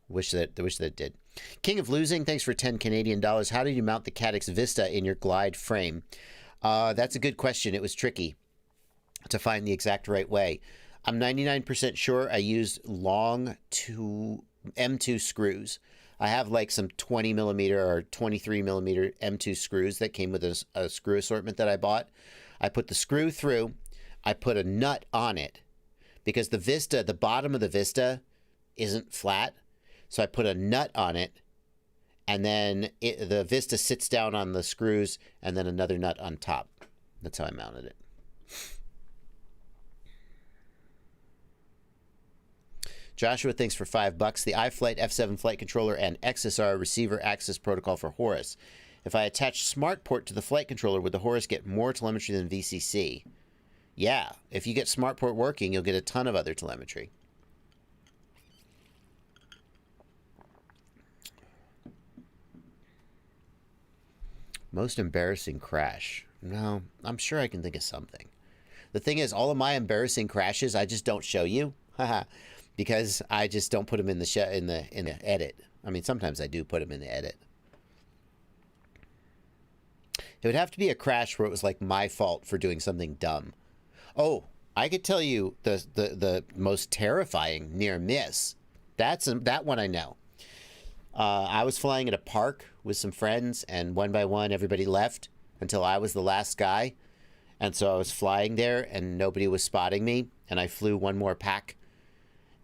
Wish that it did. King of Losing, thanks for 10 Canadian dollars. How did you mount the Caddx Vista in your glide frame? That's a good question. It was tricky to find the exact right way. I'm 99% sure I used long M2 screws. I have like some 20 millimeter or 23 millimeter M2 screws that came with a screw assortment that I bought. I put the screw through. I put a nut on it because the Vista, the bottom of the Vista isn't flat. So I put a nut on it, and then the Vista sits down on the screws and then another nut on top. That's how I mounted it. Joshua, thanks for $5. The iFlight F7 flight controller and XSR receiver access protocol for Horus. If I attach SmartPort to the flight controller, would the Horus get more telemetry than VCC? Yeah, if you get SmartPort working, you'll get a ton of other telemetry. Most embarrassing crash. No, I'm sure I can think of something. The thing is, all of my embarrassing crashes, I just don't show you. Because I just don't put them in the edit. I mean, sometimes I do put them in the edit. It would have to be a crash where it was like my fault for doing something dumb. Oh, I could tell you the most terrifying near miss. That one I know. I was flying at a park with some friends, and one by one everybody left until I was the last guy. And so I was flying there and nobody was spotting me, and I flew one more pack.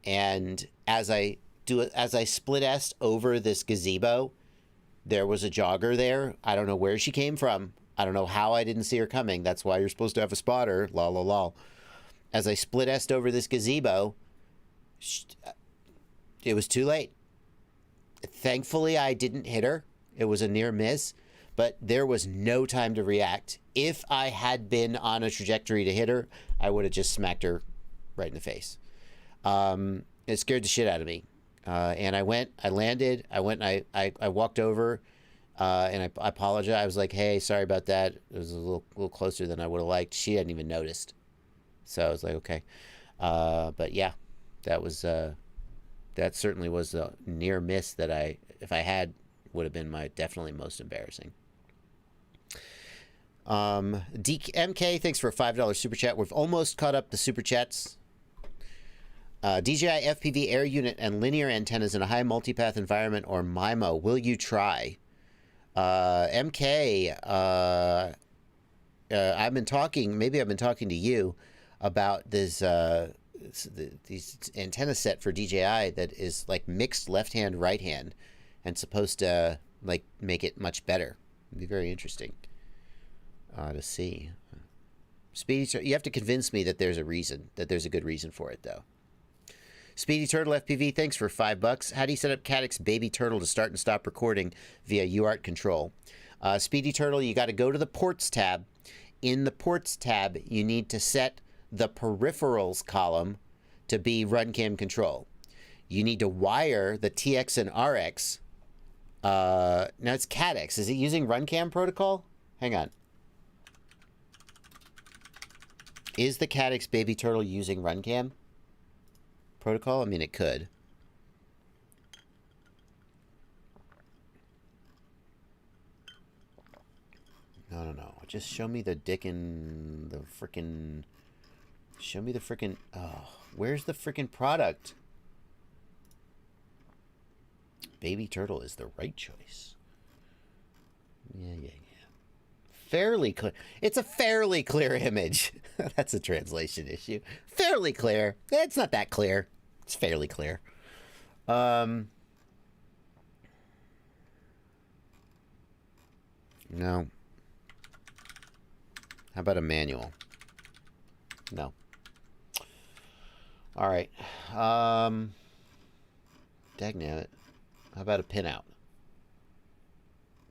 And as I split-essed over this gazebo, there was a jogger there. I don't know where she came from. I don't know how I didn't see her coming. That's why you're supposed to have a spotter. Lol, lol, lol. As I split-essed over this gazebo, it was too late. Thankfully, I didn't hit her. It was a near miss, but there was no time to react. If I had been on a trajectory to hit her, I would have just smacked her right in the face. It scared the shit out of me. And I landed, I walked over, and I apologized. I was like, hey, sorry about that. It was a little closer than I would have liked. She hadn't even noticed. So I was like, okay. But yeah, that certainly was a near miss that if I had, would have been my definitely most embarrassing. MK, thanks for a $5 super chat. We've almost caught up the super chats. DJI FPV air unit and linear antennas in a high multipath environment or MIMO. Will you try? MK, I've been talking to you about this these antenna set for DJI that is like mixed left hand, right hand, and supposed to like make it much better. It'd be very interesting to see. Speedy, you have to convince me that there's a reason, that there's a good reason for it though. Speedy Turtle FPV, thanks for $5. How do you set up Cadix Baby Turtle to start and stop recording via UART control? Speedy Turtle, you got to go to the Ports tab. In the Ports tab, you need to set the peripherals column to be RunCam control. You need to wire the TX and RX. Now it's Cadix. Is it using RunCam protocol? Hang on. Is the Cadix Baby Turtle using RunCam protocol? I mean, it could. No. Just show me the dick and the frickin'... Show me the frickin'... Oh, where's the frickin' product? Baby Turtle is the right choice. Yeah. Fairly clear. It's a fairly clear image. That's a translation issue. Fairly clear. It's not that clear. It's fairly clear. No. How about a manual? No. All right. Dagnabbit. How about a pinout?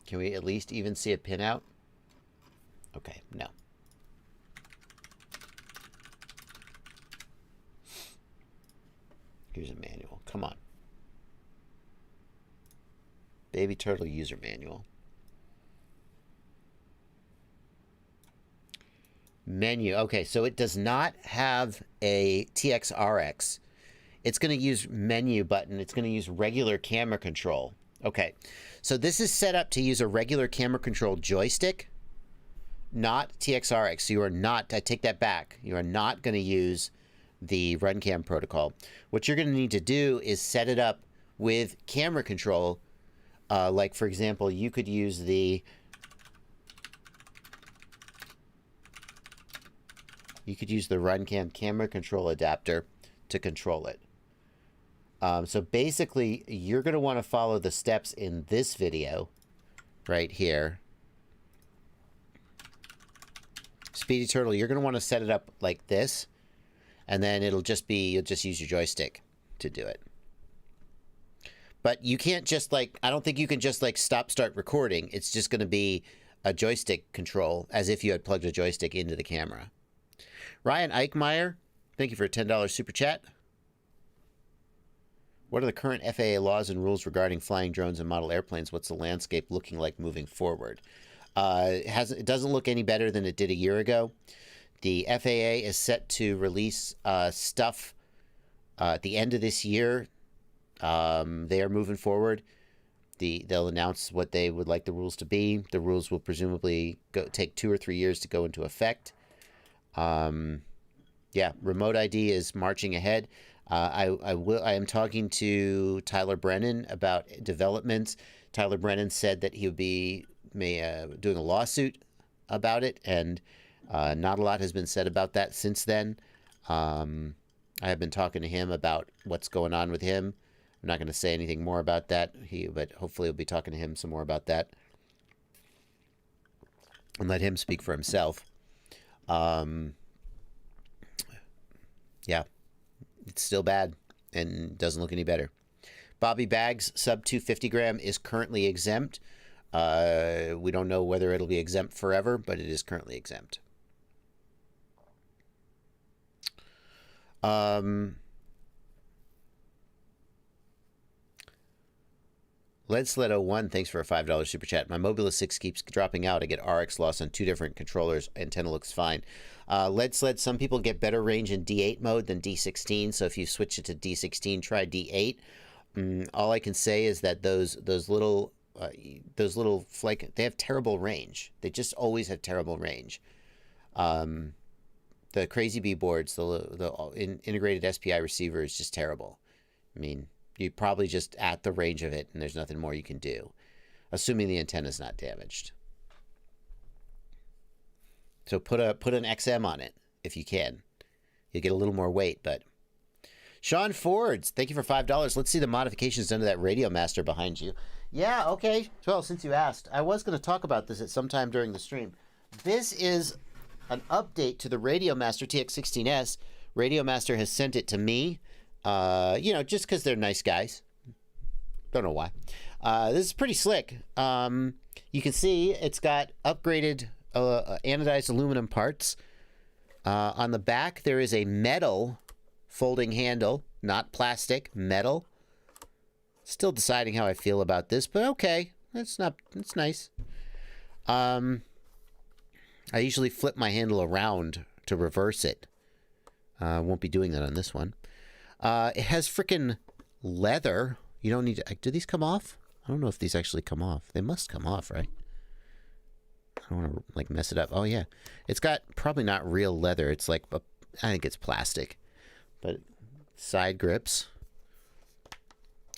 Can we at least even see a pinout? Okay, no. Here's a manual. Come on. Baby Turtle user manual. Menu. Okay, so it does not have a TXRX. It's going to use menu button. It's going to use regular camera control. Okay, so this is set up to use a regular camera control joystick, not TXRX. So you are not, I take that back. You are not going to use the RunCam protocol. What you're going to need to do is set it up with camera control. Like, for example, you could use the... You could use the RunCam camera control adapter to control it. So basically, you're going to want to follow the steps in this video right here. Speedy Turtle, you're going to want to set it up like this, and then it'll just be, you'll just use your joystick to do it. But you can't just like, I don't think you can just like stop, start recording. It's just going to be a joystick control as if you had plugged a joystick into the camera. Ryan Eichmeyer, thank you for a $10 super chat. What are the current FAA laws and rules regarding flying drones and model airplanes? What's the landscape looking like moving forward? It doesn't look any better than it did a year ago. The FAA is set to release stuff at the end of this year. They are moving forward. They'll announce what they would like the rules to be. The rules will presumably take 2 or 3 years to go into effect. Yeah, remote ID is marching ahead. I am talking to Tyler Brennan about developments. Tyler Brennan said that he would be doing a lawsuit about it, and not a lot has been said about that since then. I have been talking to him about what's going on with him. I'm not going to say anything more about that, but hopefully we'll be talking to him some more about that and let him speak for himself. Yeah, it's still bad and doesn't look any better. Bobby Bags sub 250 gram is currently exempt. We don't know whether it'll be exempt forever, but it is currently exempt. Lead Sled 01, thanks for a $5 super chat. My Mobula 6 keeps dropping out. I get RX loss on 2 different controllers. Antenna looks fine. Lead Sled, some people get better range in D8 mode than D16. So if you switch it to D16, try D8. All I can say is that those little flake, they have terrible range. They just always have terrible range. the Crazy Bee boards, integrated SPI receiver is just terrible. I mean, you're probably just at the range of it, and there's nothing more you can do, assuming the antenna's not damaged. So put an XM on it if you can. You'll get a little more weight, but... Sean Fords, thank you for $5. Let's see the modifications done to that Radio Master behind you. Yeah, okay. Well, since you asked, I was going to talk about this at some time during the stream. This is an update to the Radio Master TX16S. Radio Master has sent it to me, just because they're nice guys. Don't know why. This is pretty slick. You can see it's got upgraded anodized aluminum parts. On the back, there is a metal folding handle, not plastic, metal. Still deciding how I feel about this, but okay. It's nice. I usually flip my handle around to reverse it. Won't be doing that on this one. It has freaking leather. You don't need to... Do these come off? I don't know if these actually come off. They must come off, right? I don't want to, like, mess it up. Oh, yeah. It's got probably not real leather. It's like... I think it's plastic. But side grips.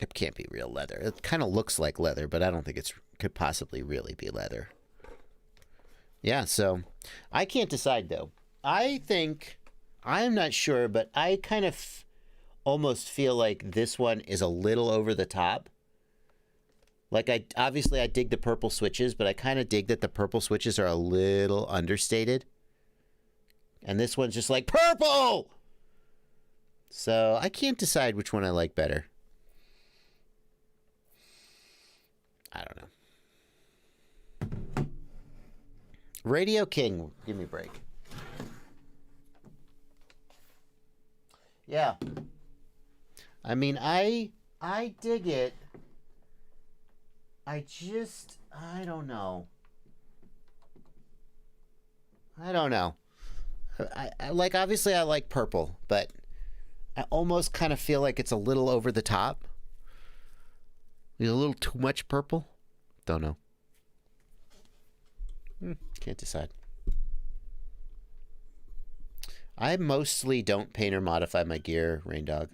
It can't be real leather. It kind of looks like leather, but I don't think it could possibly really be leather. Yeah, so I can't decide, though. I think... I'm not sure, but I kind of almost feel like this one is a little over the top. Like, I dig the purple switches, but I kind of dig that the purple switches are a little understated. And this one's just like, purple! So I can't decide which one I like better. I don't know. Radio King, give me a break. Yeah. I mean, I dig it. I don't know. Obviously I like purple, but I almost kind of feel like it's a little over the top. A little too much purple? Don't know. Can't decide. I mostly don't paint or modify my gear, Rain Dog.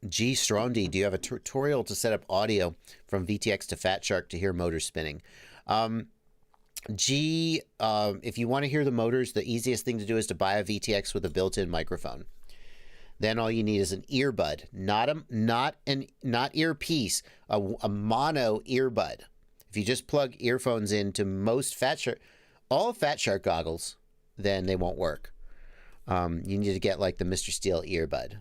G. Strondy, do you have a tutorial to set up audio from VTX to Fat Shark to hear motors spinning? G, if you want to hear the motors, the easiest thing to do is to buy a VTX with a built-in microphone. Then all you need is an earbud, not earpiece, a mono earbud. If you just plug earphones into most all Fat Shark goggles, then they won't work. You need to get like the Mr. Steel earbud.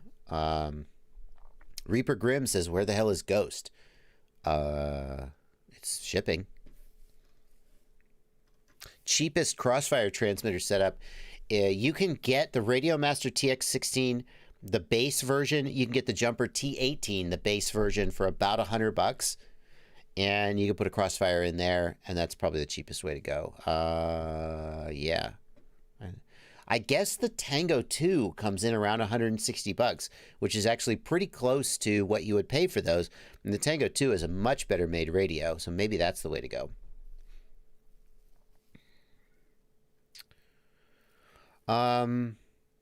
Reaper Grimm says, where the hell is Ghost? It's shipping. Cheapest Crossfire transmitter setup. You can get the Radio Master TX16, the base version. You can get the Jumper T18, the base version, for about $100. And you can put a Crossfire in there, and that's probably the cheapest way to go. Yeah. I guess the Tango 2 comes in around $160, which is actually pretty close to what you would pay for those. And the Tango 2 is a much better made radio, so maybe that's the way to go.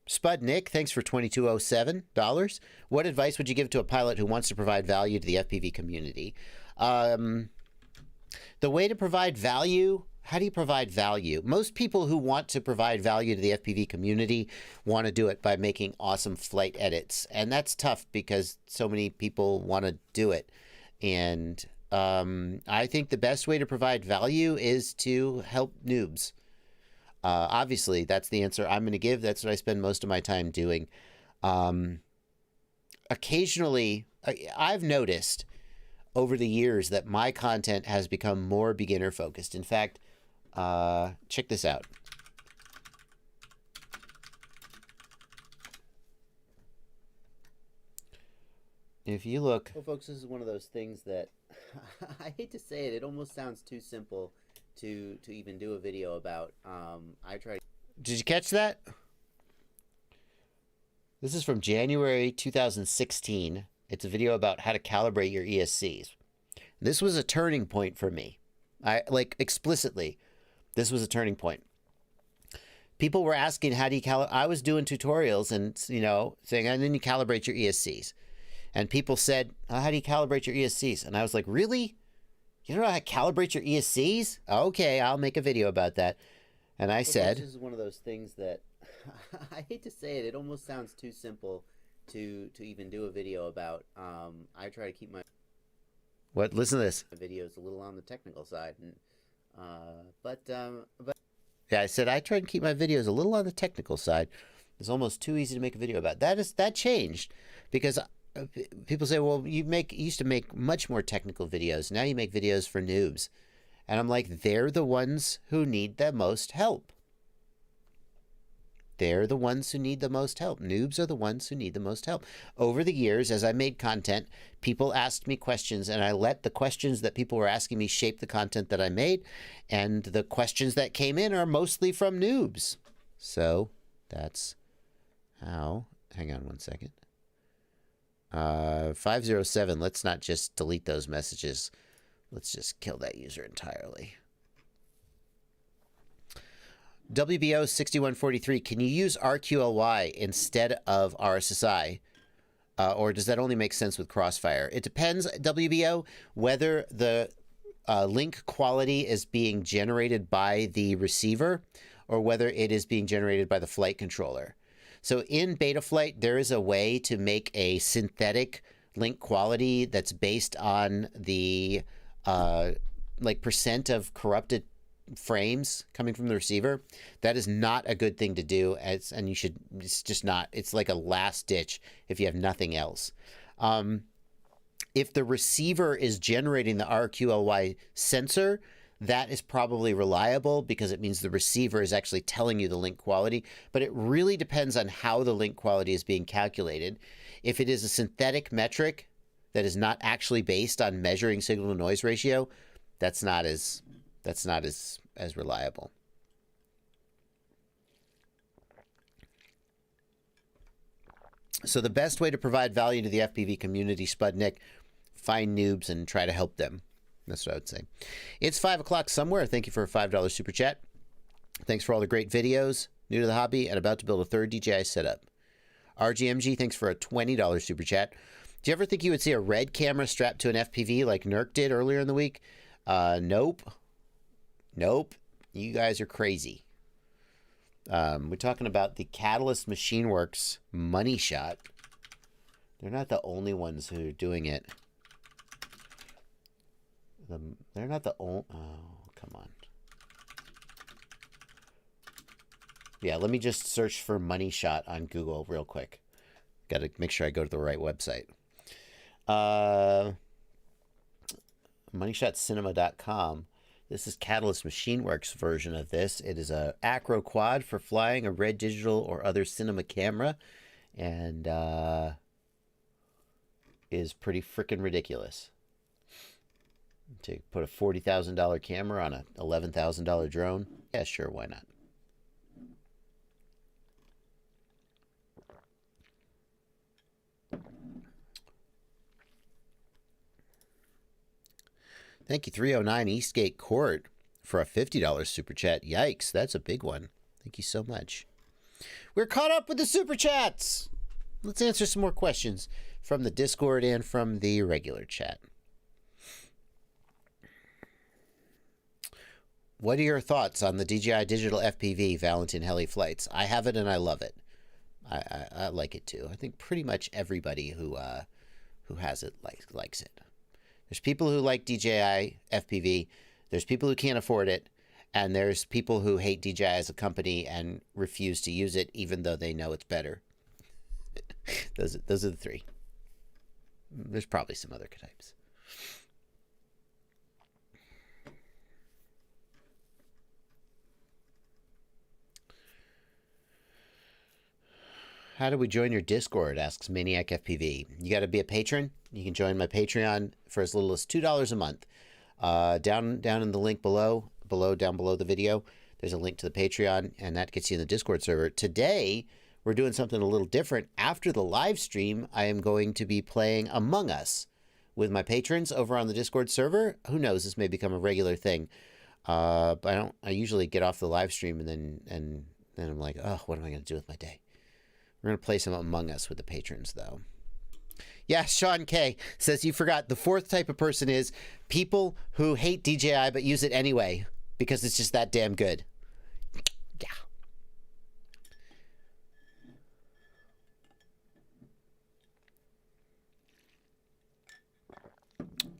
Spud Nick, thanks for $22.07. What advice would you give to a pilot who wants to provide value to the FPV community? The way to provide value, how do you provide value? Most people who want to provide value to the FPV community want to do it by making awesome flight edits. And that's tough because so many people want to do it. And I think the best way to provide value is to help noobs. Obviously, that's the answer I'm going to give. That's what I spend most of my time doing. Occasionally, I've noticed over the years that my content has become more beginner focused. In fact, check this out. If you look, well, folks, this is one of those things that I hate to say it. It almost sounds too simple to even do a video about. I tried. Did you catch that? This is from January 2016. It's a video about how to calibrate your ESCs. This was a turning point for me. I explicitly. This was a turning point. People were asking, how do you calibrate? I was doing tutorials and, saying, and then you calibrate your ESCs. And people said, how do you calibrate your ESCs? And I was like, really? You don't know how to calibrate your ESCs? Okay, I'll make a video about that. And I said, this is one of those things that I hate to say it. It almost sounds too simple to even do a video about. I try to keep my listen to this. Videos a little on the technical side, and but yeah, I said I try to keep my videos a little on the technical side. It's almost too easy to make a video about. That changed because people say, well, you used to make much more technical videos. Now you make videos for noobs. And I'm like, they're the ones who need the most help. They're the ones who need the most help. Noobs are the ones who need the most help. Over the years, as I made content, people asked me questions, and I let the questions that people were asking me shape the content that I made. And the questions that came in are mostly from noobs. So that's how. Hang on one second. 507, let's not just delete those messages. Let's just kill that user entirely. WBO6143, can you use RQLY instead of RSSI? Or does that only make sense with Crossfire? It depends, WBO, whether the link quality is being generated by the receiver or whether it is being generated by the flight controller. So in Betaflight, there is a way to make a synthetic link quality that's based on the percent of corrupted frames coming from the receiver. That is not a good thing to do, it's just not. It's like a last ditch if you have nothing else. If the receiver is generating the RQLY sensor, that is probably reliable because it means the receiver is actually telling you the link quality, but it really depends on how the link quality is being calculated. If it is a synthetic metric that is not actually based on measuring signal to noise ratio, that's not as reliable. So the best way to provide value to the FPV community, Spudnik, find noobs and try to help them. That's what I would say. It's 5 o'clock somewhere. Thank you for a $5 super chat. Thanks for all the great videos. New to the hobby and about to build a third DJI setup. RGMG, thanks for a $20 super chat. Do you ever think you would see a red camera strapped to an FPV like Nurk did earlier in the week? Nope. Nope. You guys are crazy. We're talking about the Catalyst Machine Works money shot. They're not the only ones who are doing it. They're not the only... Oh, come on. Yeah, let me just search for money shot on Google real quick. Got to make sure I go to the right website. moneyshotcinema.com. This is Catalyst Machine Works version of this. It is a acro quad for flying a red digital or other cinema camera, and is pretty freaking ridiculous. To put a $40,000 camera on a $11,000 drone? Yeah, sure, why not? Thank you, 309 Eastgate Court, for a $50 super chat. Yikes, that's a big one. Thank you so much. We're caught up with the super chats. Let's answer some more questions from the Discord and from the regular chat. What are your thoughts on the DJI Digital FPV Valentin Heli flights? I have it and I love it. I like it too. I think pretty much everybody who has it likes it. There's people who like DJI FPV. There's people who can't afford it. And there's people who hate DJI as a company and refuse to use it even though they know it's better. Those are the three. There's probably some other types. How do we join your Discord? Asks Maniac FPV. You got to be a patron. You can join my Patreon for as little as $2 a month. Down in the link down below the video, there's a link to the Patreon, and that gets you in the Discord server. Today, we're doing something a little different. After the live stream, I am going to be playing Among Us with my patrons over on the Discord server. Who knows? This may become a regular thing. But I usually get off the live stream and then I'm like, oh, what am I going to do with my day? We're going to play some Among Us with the patrons, though. Yeah, Sean K says you forgot the fourth type of person is people who hate DJI but use it anyway because it's just that damn good. Yeah.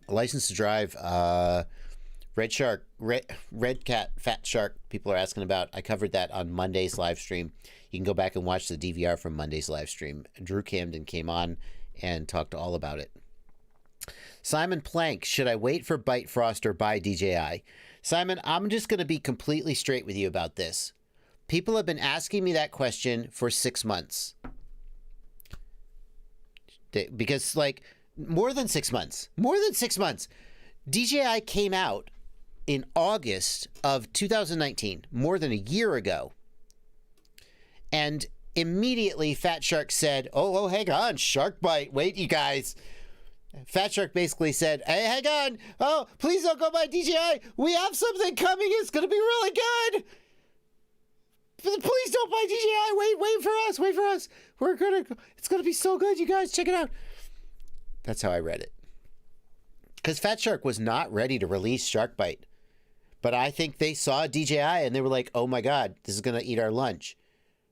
License to drive, Red Cat, Fat Shark, people are asking about. I covered that on Monday's live stream. You can go back and watch the DVR from Monday's live stream. Drew Camden came on and talked all about it. Simon Plank, should I wait for Bite Frost or buy DJI? Simon, I'm just going to be completely straight with you about this. People have been asking me that question for 6 months. Because, like, more than 6 months. More than 6 months. DJI came out in August of 2019, more than a year ago. And immediately Fat Shark said, oh, hang on, Shark Bite. Wait, you guys. Fat Shark basically said, hey, hang on. Oh, please don't go buy DJI. We have something coming. It's going to be really good. Please don't buy DJI. Wait for us. Wait for us. It's going to be so good. You guys, check it out. That's how I read it. Because Fat Shark was not ready to release Shark Bite. But I think they saw DJI and they were like, oh my God, this is going to eat our lunch.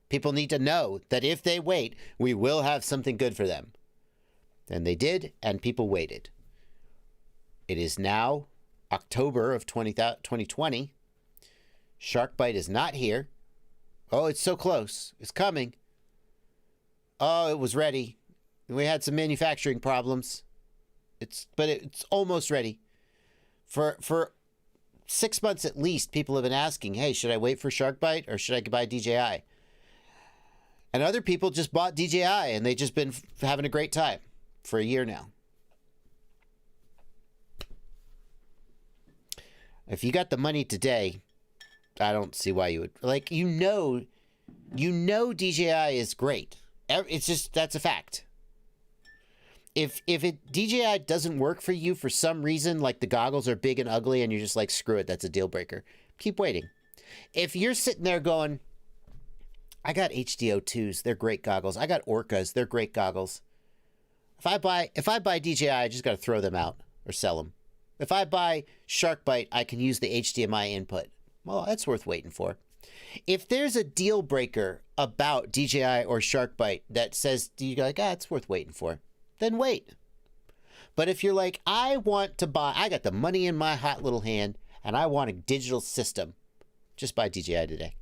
People need to know that if they wait, we will have something good for them. And they did, and people waited. It is now October of 2020. Shark Bite is not here. Oh, it's so close. It's coming. Oh, it was ready. We had some manufacturing problems. But it's almost ready. For 6 months at least, people have been asking, hey, should I wait for Shark Bite or should I buy DJI? And other people just bought DJI and they've just been having a great time for a year now. If you got the money today, I don't see why you would. Like, you know DJI is great. It's just, that's a fact. If DJI doesn't work for you for some reason, like the goggles are big and ugly and you're just like, screw it, that's a deal breaker, keep waiting. If you're sitting there going, I got HDO2s, they're great goggles. I got Orcas, they're great goggles. If I buy DJI, I just got to throw them out or sell them. If I buy Shark Bite, I can use the HDMI input. Well, that's worth waiting for. If there's a deal breaker about DJI or Shark Bite that says you're like, it's worth waiting for, then wait. But if you're like, I want to buy, I got the money in my hot little hand and I want a digital system, just buy DJI today.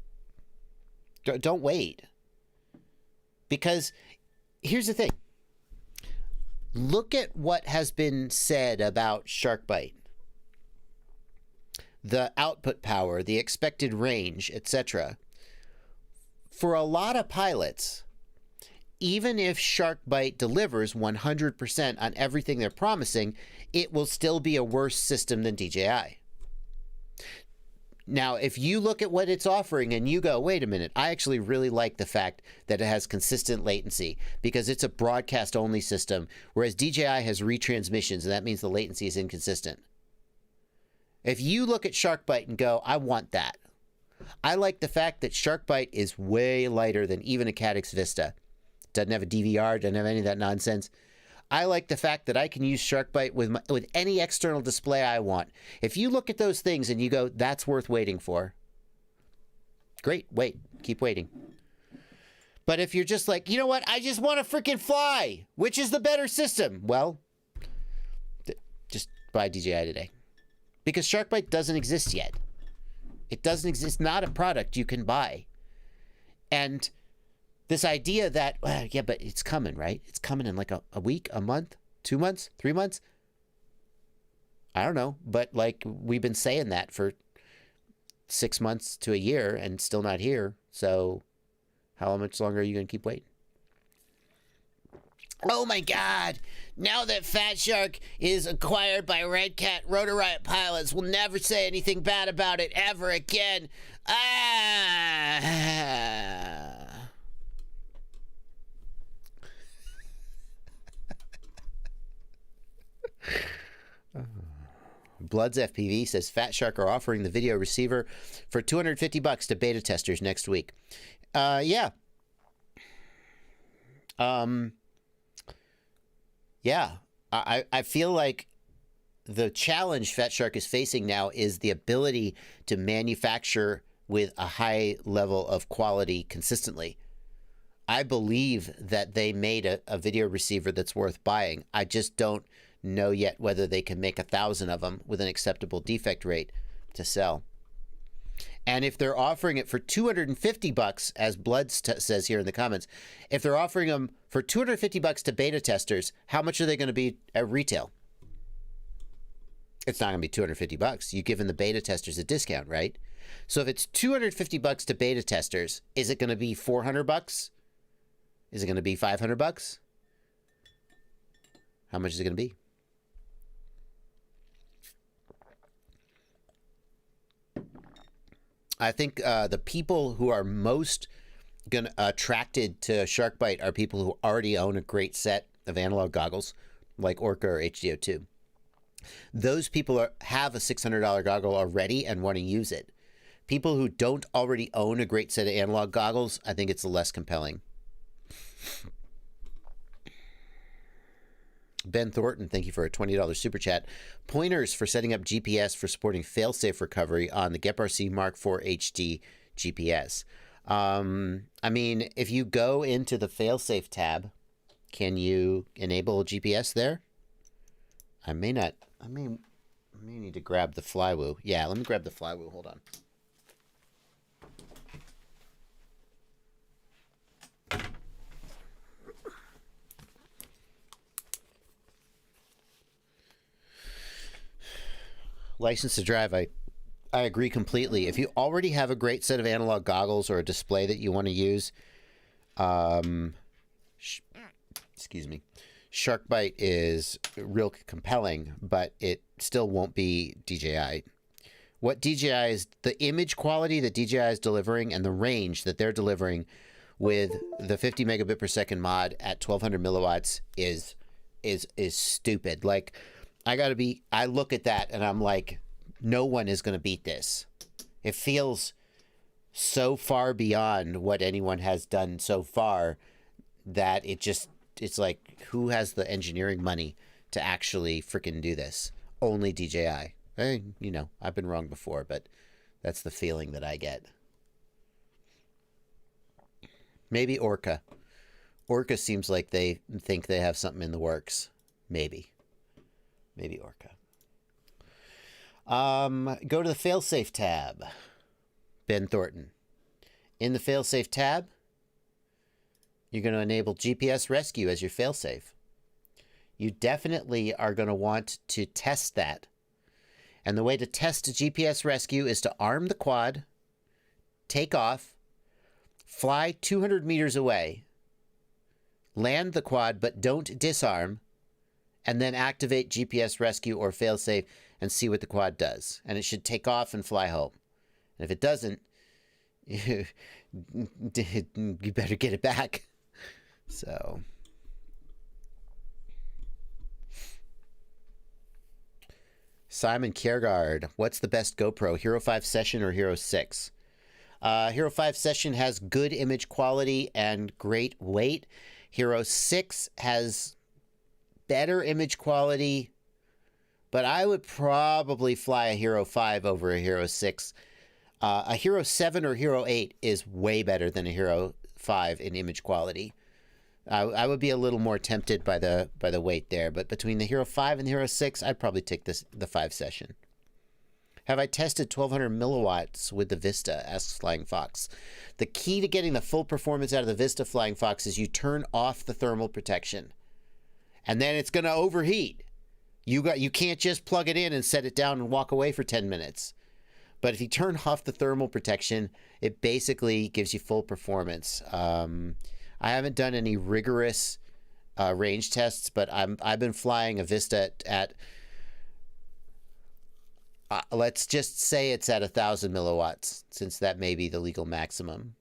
Don't wait. Because here's the thing. Look at what has been said about Shark Bite. The output power, the expected range, etc. For a lot of pilots, even if Shark Bite delivers 100% on everything they're promising, it will still be a worse system than DJI. Now, if you look at what it's offering and you go, wait a minute, I actually really like the fact that it has consistent latency because it's a broadcast-only system, whereas DJI has retransmissions, and that means the latency is inconsistent. If you look at Shark Bite and go, I want that. I like the fact that Shark Bite is way lighter than even a Caddx Vista. Doesn't have a DVR, doesn't have any of that nonsense. I like the fact that I can use Shark Bite with any external display I want. If you look at those things and you go, that's worth waiting for. Great, wait, keep waiting. But if you're just like, you know what, I just want to freaking fly. Which is the better system? Well, just buy DJI today. Because Shark Bite doesn't exist yet. It doesn't exist. It's not a product you can buy. And this idea that, well, yeah, but it's coming, right? It's coming in like a week, a month, 2 months, 3 months. I don't know. But like we've been saying that for 6 months to a year and still not here. So how much longer are you going to keep waiting? Oh my God. Now that Fat Shark is acquired by Red Cat, Rotor Riot pilots will never say anything bad about it ever again. Bloods FPV says Fat Shark are offering the video receiver for $250 to beta testers next week. Yeah. Yeah. I feel like the challenge Fat Shark is facing now is the ability to manufacture with a high level of quality consistently. I believe that they made a video receiver that's worth buying. I just don't know yet whether they can make 1,000 of them with an acceptable defect rate to sell. And if they're offering it for $250, as Blood says here in the comments, if they're offering them for $250 to beta testers, how much are they going to be at retail? It's not going to be $250. You've given the beta testers a discount, right? So if it's $250 to beta testers, is it going to be $400? Is it going to be $500? How much is it going to be? I think the people who are most attracted to SharkBite are people who already own a great set of analog goggles, like Orca or HDO2. Those people have a $600 goggle already and want to use it. People who don't already own a great set of analog goggles, I think it's less compelling. Ben Thornton, thank you for a $20 super chat. Pointers for setting up GPS for supporting failsafe recovery on the GEP-RC Mark IV HD GPS. I mean, if you go into the failsafe tab, can you enable GPS there? I may need to grab the flywheel. Yeah, let me grab the flywheel. Hold on. License to drive, I agree completely. If you already have a great set of analog goggles or a display that you want to use, excuse me, SharkBite is real compelling, but it still won't be DJI. What DJI is, the image quality that DJI is delivering and the range that they're delivering with the 50 megabit per second mod at 1200 milliwatts is stupid. Like, I look at that and I'm like, no one is going to beat this. It feels so far beyond what anyone has done so far that it's like, who has the engineering money to actually freaking do this? Only DJI. You know, I've been wrong before, but that's the feeling that I get. Maybe Orca. Orca seems like they think they have something in the works. Maybe Orca. Go to the failsafe tab. Ben Thornton. In the failsafe tab, you're going to enable GPS rescue as your failsafe. You definitely are going to want to test that. And the way to test GPS rescue is to arm the quad, take off, fly 200 meters away, land the quad but don't disarm, and then activate GPS rescue or failsafe and see what the quad does. And it should take off and fly home. And if it doesn't, you better get it back. So, Simon Kiergaard, what's the best GoPro, Hero 5 Session or Hero 6? Hero 5 Session has good image quality and great weight. Hero 6 has better image quality, but I would probably fly a Hero 5 over a Hero 6. A Hero 7 or Hero 8 is way better than a Hero 5 in image quality. I would be a little more tempted by the weight there, but between the Hero 5 and the Hero 6, I'd probably take the 5 Session. Have I tested 1200 milliwatts with the Vista? Asks Flying Fox. The key to getting the full performance out of the Vista, Flying Fox, is you turn off the thermal protection. And then it's going to overheat. You can't just plug it in and set it down and walk away for 10 minutes. But if you turn off the thermal protection, it basically gives you full performance. I haven't done any rigorous range tests, but I've been flying a Vista at let's just say it's at 1,000 milliwatts, since that may be the legal maximum.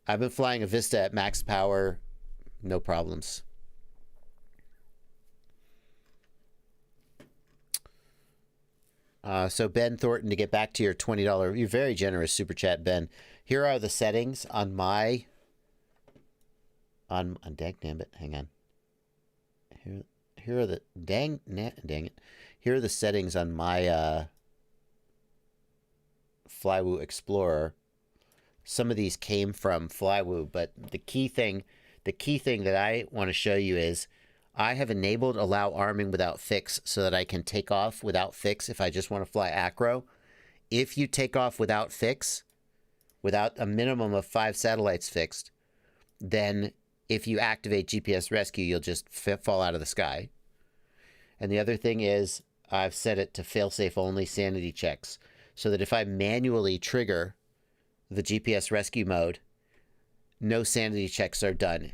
I've been flying a Vista at max power, no problems. So Ben Thornton, to get back to your $20, you're very generous super chat, Ben. Here are the settings on my on dang it, hang on. Here are the dang it. Here are the settings on my Flywoo Explorer. Some of these came from Flywoo, but the key thing that I want to show you is I have enabled allow arming without fix so that I can take off without fix if I just want to fly acro. If you take off without fix, without a minimum of 5 satellites fixed, then if you activate GPS rescue, you'll just fall out of the sky. And the other thing is I've set it to failsafe only sanity checks so that if I manually trigger the GPS rescue mode, no sanity checks are done.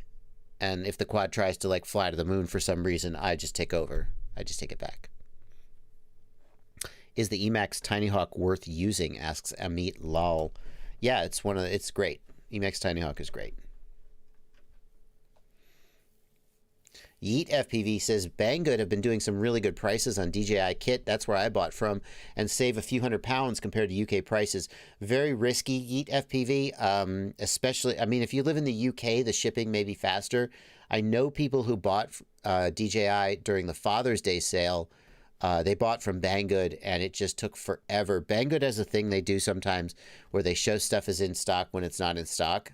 And if the quad tries to like fly to the moon for some reason, I just take over. I just take it back. Is the Emacs Tiny Hawk worth using? Asks Amit Lal. Yeah, it's great. Emacs Tiny Hawk is great. Yeet FPV says, Banggood have been doing some really good prices on DJI kit. That's where I bought from, and save a few £100 compared to UK prices. Very risky, Yeet FPV, especially, I mean, if you live in the UK, the shipping may be faster. I know people who bought DJI during the Father's Day sale. They bought from Banggood, and it just took forever. Banggood has a thing they do sometimes where they show stuff is in stock when it's not in stock.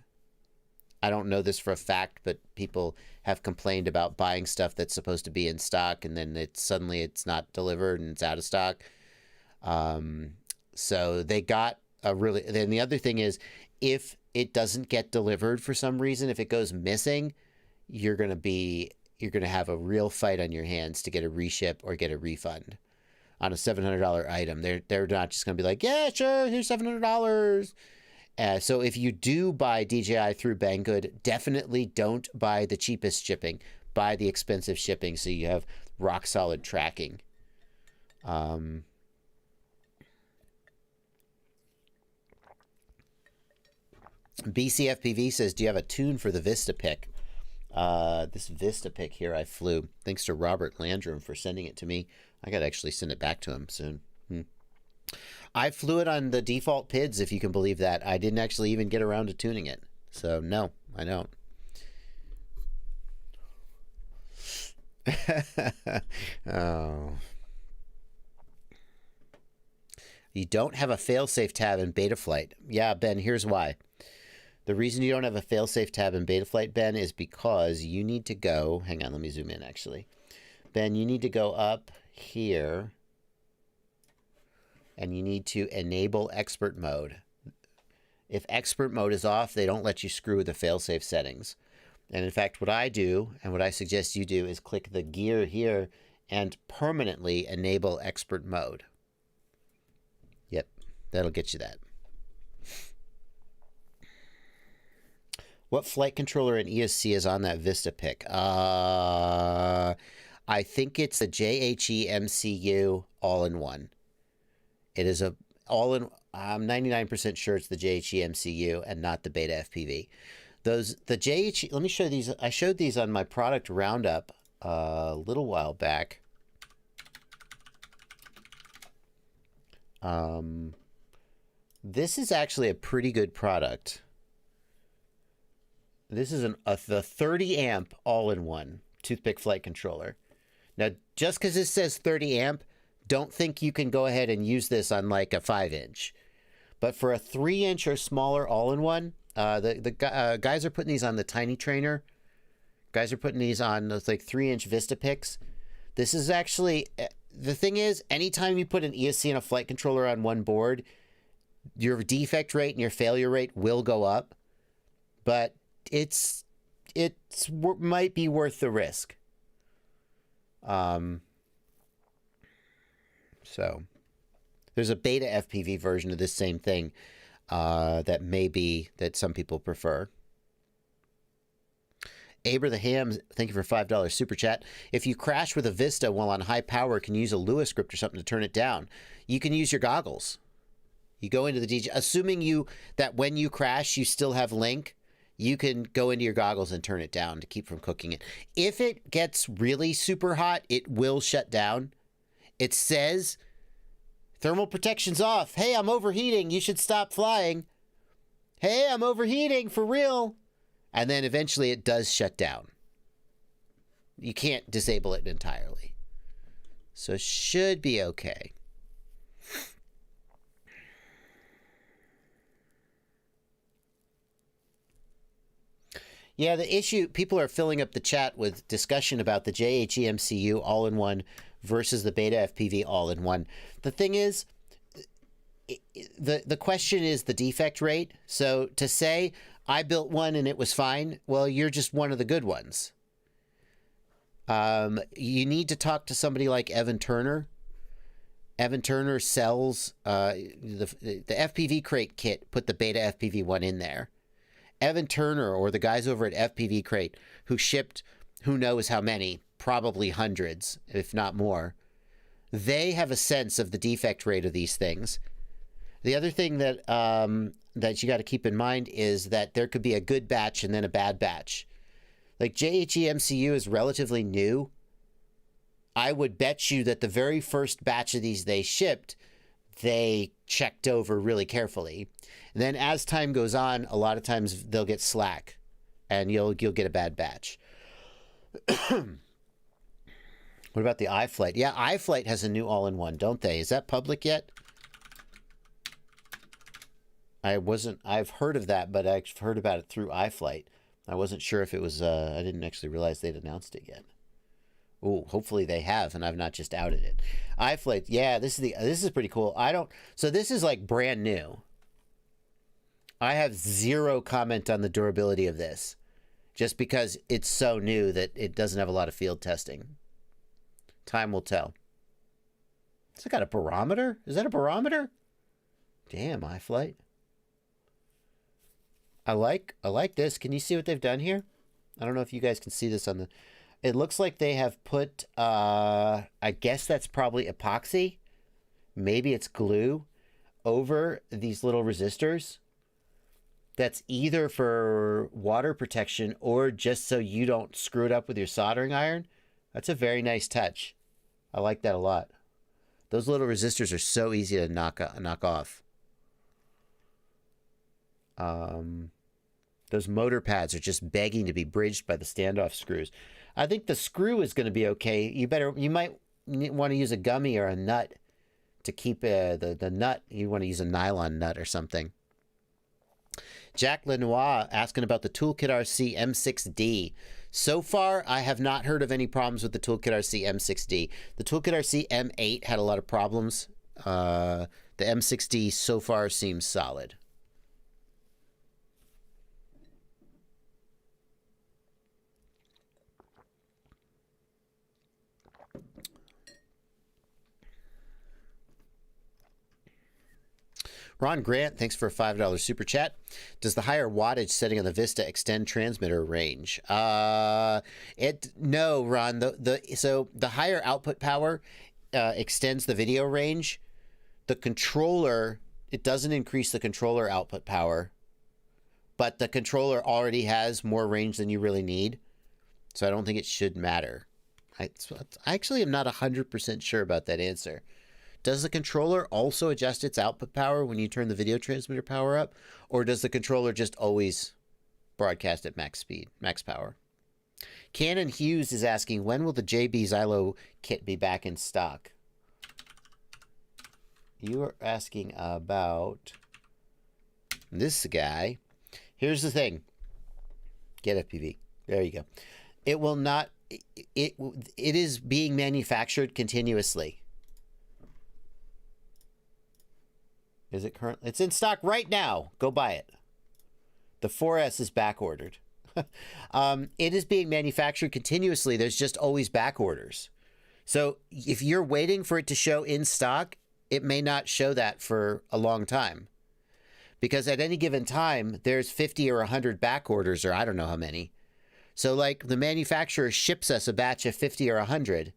I don't know this for a fact, but people have complained about buying stuff that's supposed to be in stock and then suddenly it's not delivered and it's out of stock. So they got then the other thing is, if it doesn't get delivered for some reason, if it goes missing, you're going to have a real fight on your hands to get a reship or get a refund on a $700 item. They're not just going to be like, yeah, sure, here's $700. So if you do buy DJI through Banggood, definitely don't buy the cheapest shipping. Buy the expensive shipping so you have rock solid tracking. BCFPV says, do you have a tune for the Vista pick? This Vista pick here I flew. Thanks to Robert Landrum for sending it to me. I got to actually send it back to him soon. I flew it on the default PIDs, if you can believe that. I didn't actually even get around to tuning it. So, no, I don't. Oh. You don't have a failsafe tab in Betaflight. Yeah, Ben, here's why. The reason you don't have a failsafe tab in Betaflight, Ben, is because you need to go... Hang on, let me zoom in, actually. Ben, you need to go up here... and you need to enable expert mode. If expert mode is off, they don't let you screw with the failsafe settings. And in fact, what I do, and what I suggest you do, is click the gear here and permanently enable expert mode. Yep, that'll get you that. What flight controller and ESC is on that Vista pick? I think it's the JHE MCU all-in-one. It is a all-in. I'm 99% sure it's the JHE MCU and not the Beta FPV. The JHE. Let me show these. I showed these on my product roundup a little while back. This is actually a pretty good product. This is the 30 amp all-in-one toothpick flight controller. Now, just because it says 30 amp. Don't think you can go ahead and use this on like a 5-inch. But for a 3-inch or smaller all-in-one, the guys are putting these on the Tiny Trainer. Guys are putting these on those like 3-inch Vista picks. This is actually, the thing is, anytime you put an ESC and a flight controller on one board, your defect rate and your failure rate will go up. But it's might be worth the risk. So there's a beta FPV version of this same thing that some people prefer. Aber the Hams, thank you for $5 super chat. If you crash with a Vista while on high power, can you use a Lewis script or something to turn it down? You can use your goggles. You go into the DJ, assuming that when you crash, you still have link, you can go into your goggles and turn it down to keep from cooking it. If it gets really super hot, it will shut down. It says Thermal protection's off. Hey, I'm overheating. You should stop flying. Hey, I'm overheating for real. And then eventually it does shut down. You can't disable it entirely. So it should be okay. Yeah, the issue, people are filling up the chat with discussion about the JHEMCU all-in-one versus the Beta FPV all-in-one. The thing is, the question is the defect rate. So to say, I built one and it was fine, well, you're just one of the good ones. You need to talk to somebody like Evan Turner. Evan Turner sells the FPV Crate kit, put the Beta FPV one in there. Evan Turner or the guys over at FPV Crate who shipped who knows how many, probably hundreds, if not more, they have a sense of the defect rate of these things. The other thing that that you got to keep in mind is that there could be a good batch and then a bad batch. Like JHEMCU is relatively new. I would bet you that the very first batch of these they shipped, they checked over really carefully. And then as time goes on, a lot of times they'll get slack and you'll get a bad batch. What about the iFlight? Yeah, iFlight has a new all-in-one, don't they? Is that public yet? I've heard of that, but I've heard about it through iFlight. I wasn't sure if it was, I didn't actually realize they'd announced it yet. Oh, hopefully they have, and I've not just outed it. iFlight, yeah, this is pretty cool. So this is like brand new. I have zero comment on the durability of this, just because it's so new that it doesn't have a lot of field testing. Time will tell. It's got a barometer? Is that a barometer? Damn, iFlight. I like this. Can you see what they've done here? I don't know if you guys can see this on the... It looks like they have put, I guess that's probably epoxy. Maybe it's glue over these little resistors. That's either for water protection or just so you don't screw it up with your soldering iron. That's a very nice touch. I like that a lot. Those little resistors are so easy to knock off. Those motor pads are just begging to be bridged by the standoff screws. I think the screw is going to be okay. You might want to use a gummy or a nut to keep the nut. You want to use a nylon nut or something. Jack Lenoir asking about the Toolkit RC M6D. So far, I have not heard of any problems with the Toolkit RC M6D. The Toolkit RC M8 had a lot of problems. The M6D so far seems solid. Ron Grant, thanks for a $5 super chat. Does the higher wattage setting on the Vista extend transmitter range? No, Ron. So the higher output power extends the video range. The controller, it doesn't increase the controller output power, but the controller already has more range than you really need. So I don't think it should matter. I actually am not 100% sure about that answer. Does the controller also adjust its output power when you turn the video transmitter power up? Or does the controller just always broadcast at max speed, max power? Canon Hughes is asking, when will the JB Xylo kit be back in stock? You are asking about this guy. Here's the thing. Get FPV. There you go. It will not... It is being manufactured continuously. Is it current? It's in stock right now. Go buy it. The 4S is back ordered. It is being manufactured continuously. There's just always back orders. So if you're waiting for it to show in stock, it may not show that for a long time. Because at any given time, there's 50 or 100 back orders, or I don't know how many. So like the manufacturer ships us a batch of 50 or 100,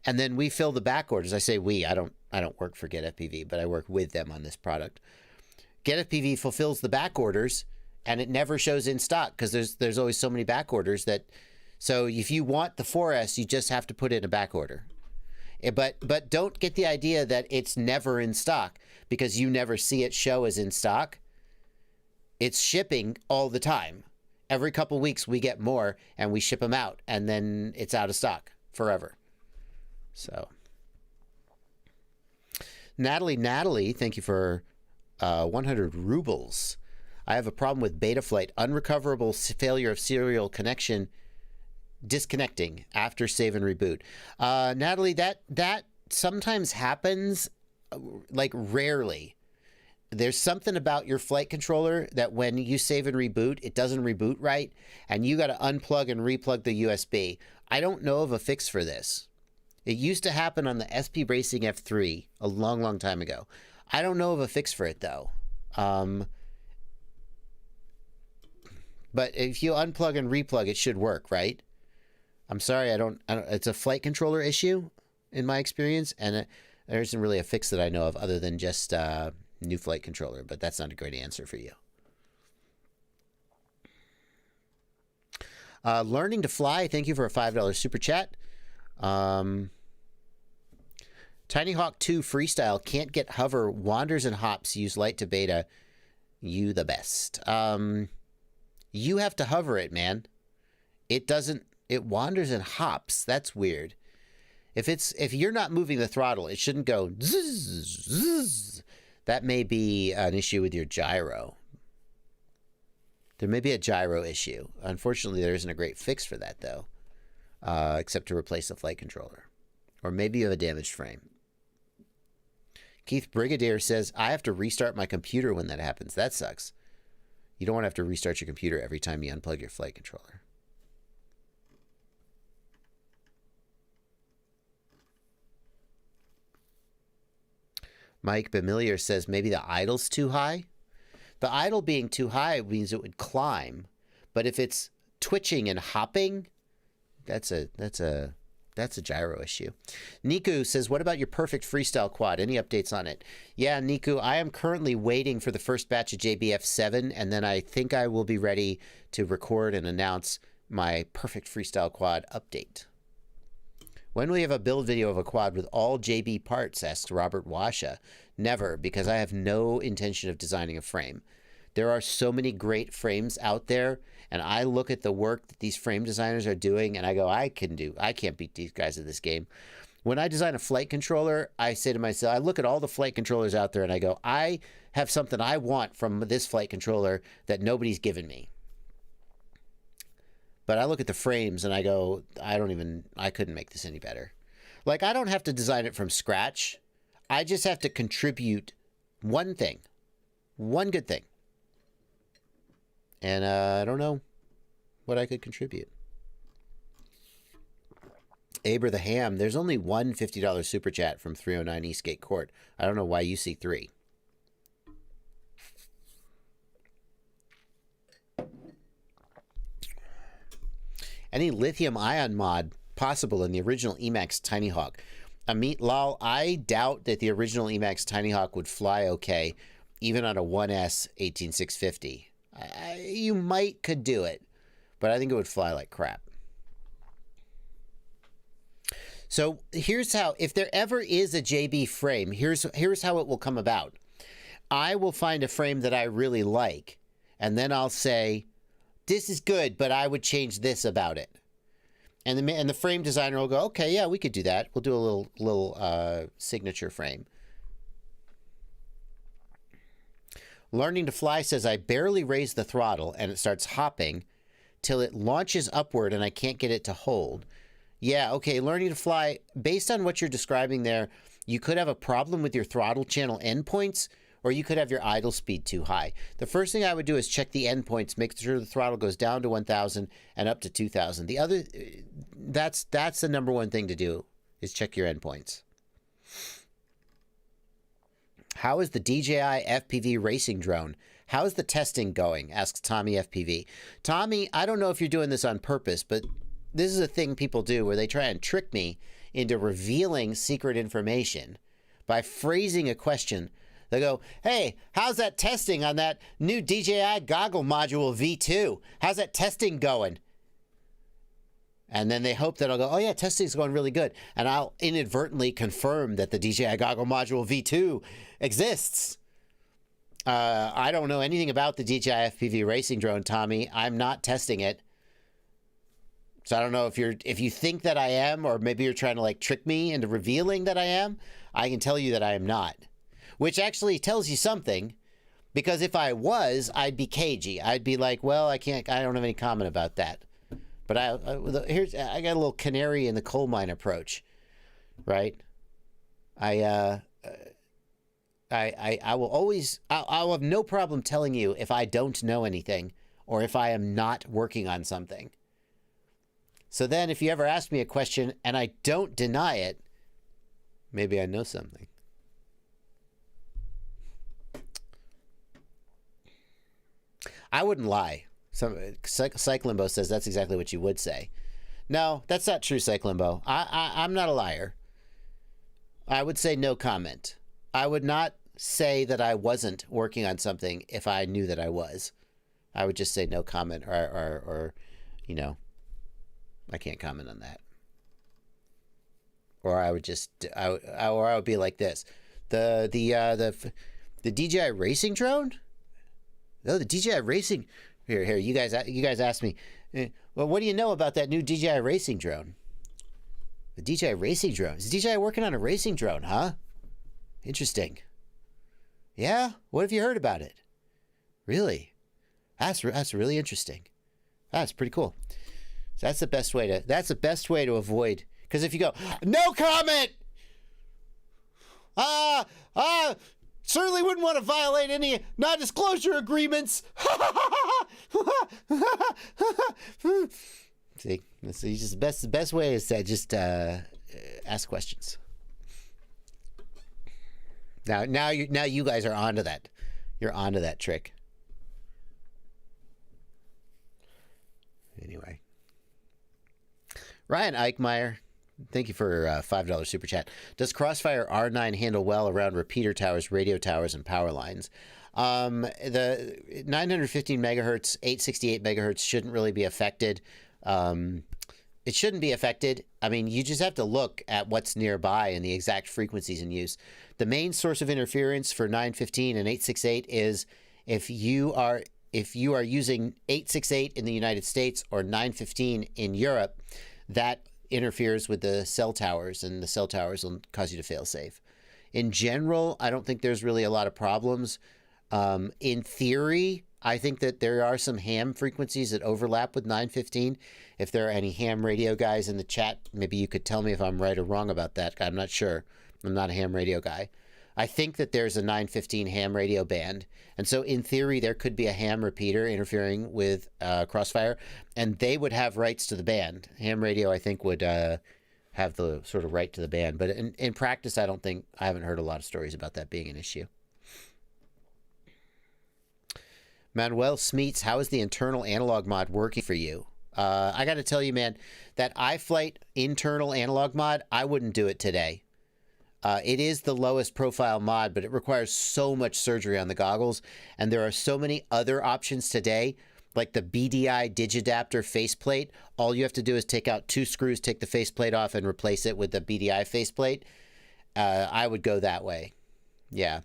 and then we fill the back orders. I say we, I don't work for Get FPV, but I work with them on this product. Get FPV fulfills the back orders, and it never shows in stock because there's always so many back orders that. So if you want the 4S, you just have to put in a back order. But don't get the idea that it's never in stock because you never see it show as in stock. It's shipping all the time. Every couple weeks we get more and we ship them out, and then it's out of stock forever. So Natalie, thank you for 100 rubles. I have a problem with Betaflight. Unrecoverable failure of serial connection disconnecting after save and reboot. Natalie, that sometimes happens, like rarely. There's something about your flight controller that when you save and reboot, it doesn't reboot right, and you got to unplug and replug the USB. I don't know of a fix for this. It used to happen on the SP Racing F3 a long, long time ago. I don't know of a fix for it, though. But if you unplug and replug, it should work, right? I'm sorry, I don't it's a flight controller issue in my experience, and there isn't really a fix that I know of other than just new flight controller, but that's not a great answer for you. Learning to Fly, thank you for a $5 super chat. Tiny Hawk 2 Freestyle, can't get hover, wanders and hops, use light to beta. You the best. You have to hover it, man. It doesn't, it wanders and hops. That's weird. If you're not moving the throttle, it shouldn't go zzz, zzz. That may be an issue with your gyro. There may be a gyro issue. Unfortunately, there isn't a great fix for that, though, except to replace the flight controller. Or maybe you have a damaged frame. Keith Brigadier says, I have to restart my computer when that happens. That sucks. You don't want to have to restart your computer every time you unplug your flight controller. Mike Bemillier says maybe the idle's too high. The idle being too high means it would climb, but if it's twitching and hopping, that's a gyro issue. Niku says, what about your perfect freestyle quad? Any updates on it? Yeah, Niku, I am currently waiting for the first batch of JBF7, and then I think I will be ready to record and announce my perfect freestyle quad update. When will you have a build video of a quad with all JB parts, asks Robert Washa. Never, because I have no intention of designing a frame. There are so many great frames out there, and I look at the work that these frame designers are doing, and I go, I can't beat these guys at this game. When I design a flight controller, I say to myself, I look at all the flight controllers out there, and I go, I have something I want from this flight controller that nobody's given me. But I look at the frames and I go, I couldn't make this any better. Like, I don't have to design it from scratch. I just have to contribute one thing, one good thing. And I don't know what I could contribute. Aber the Ham, there's only one $50 super chat from 309 Eastgate Court. I don't know why you see three. Any lithium ion mod possible in the original Emax Tiny Hawk? Amit Lal, I doubt that the original Emax Tiny Hawk would fly okay, even on a 1S 18650. You could do it, but I think it would fly like crap. So here's how, if there ever is a JB frame, here's how it will come about. I will find a frame that I really like, and then I'll say, this is good, but I would change this about it. And the frame designer will go, okay, yeah, we could do that. We'll do a little signature frame. Learning to Fly says, I barely raise the throttle and it starts hopping till it launches upward and I can't get it to hold. Yeah, okay, Learning to Fly, based on what you're describing there, you could have a problem with your throttle channel endpoints, or you could have your idle speed too high. The first thing I would do is check the endpoints, make sure the throttle goes down to 1,000 and up to 2,000. The other, that's the number one thing to do, is check your endpoints. How is the DJI FPV racing drone? How is the testing going? Asks Tommy FPV. Tommy, I don't know if you're doing this on purpose, but this is a thing people do where they try and trick me into revealing secret information by phrasing a question. They go, hey, how's that testing on that new DJI goggle module V2? How's that testing going? And then they hope that I'll go, oh yeah, testing's going really good. And I'll inadvertently confirm that the DJI Goggle Module V2 exists. I don't know anything about the DJI FPV racing drone, Tommy. I'm not testing it. So I don't know if you think that I am, or maybe you're trying to like trick me into revealing that I am. I can tell you that I am not. Which actually tells you something, because if I was, I'd be cagey. I'd be like, well, I don't have any comment about that. But I got a little canary in the coal mine approach, right? I will have no problem telling you if I don't know anything or if I am not working on something. So then if you ever ask me a question and I don't deny it, maybe I know something. I wouldn't lie. Cyclimbo says that's exactly what you would say. No, that's not true, Cyclimbo. I'm not a liar. I would say no comment. I would not say that I wasn't working on something if I knew that I was. I would just say no comment, or you know, I can't comment on that. Or I would just, I would be like this. The DJI racing drone? No, the DJI racing. Here, you guys asked me, well, what do you know about that new DJI racing drone? The DJI racing drone. Is DJI working on a racing drone, huh? Interesting. Yeah? What have you heard about it? Really? That's really interesting. That's pretty cool. So that's the best way to avoid, because if you go, no comment! Certainly wouldn't want to violate any non-disclosure agreements. See, just the best way is to just ask questions. Now you guys are onto that. You're onto that trick. Anyway, Ryan Eichmeyer, thank you for $5 super chat. Does Crossfire R9 handle well around repeater towers, radio towers, and power lines? The 915 megahertz, 868 megahertz shouldn't really be affected. It shouldn't be affected. I mean, you just have to look at what's nearby and the exact frequencies in use. The main source of interference for 915 and 868 is if you are using 868 in the United States or 915 in Europe, that interferes with the cell towers, and the cell towers will cause you to fail safe. In general, I don't think there's really a lot of problems. In theory, I think that there are some ham frequencies that overlap with 915. If there are any ham radio guys in the chat, maybe you could tell me if I'm right or wrong about that. I'm not sure. I'm not a ham radio guy. I think that there's a 915 ham radio band. And so in theory, there could be a ham repeater interfering with Crossfire, and they would have rights to the band. Ham radio, I think, would have the sort of right to the band. But in practice, I haven't heard a lot of stories about that being an issue. Manuel Smeets, how is the internal analog mod working for you? I got to tell you, man, that iFlight internal analog mod, I wouldn't do it today. It is the lowest profile mod, but it requires so much surgery on the goggles, and there are so many other options today, like the BDI Digidaptor faceplate. All you have to do is take out 2 screws, take the faceplate off, and replace it with the BDI faceplate. I would go that way. Yeah.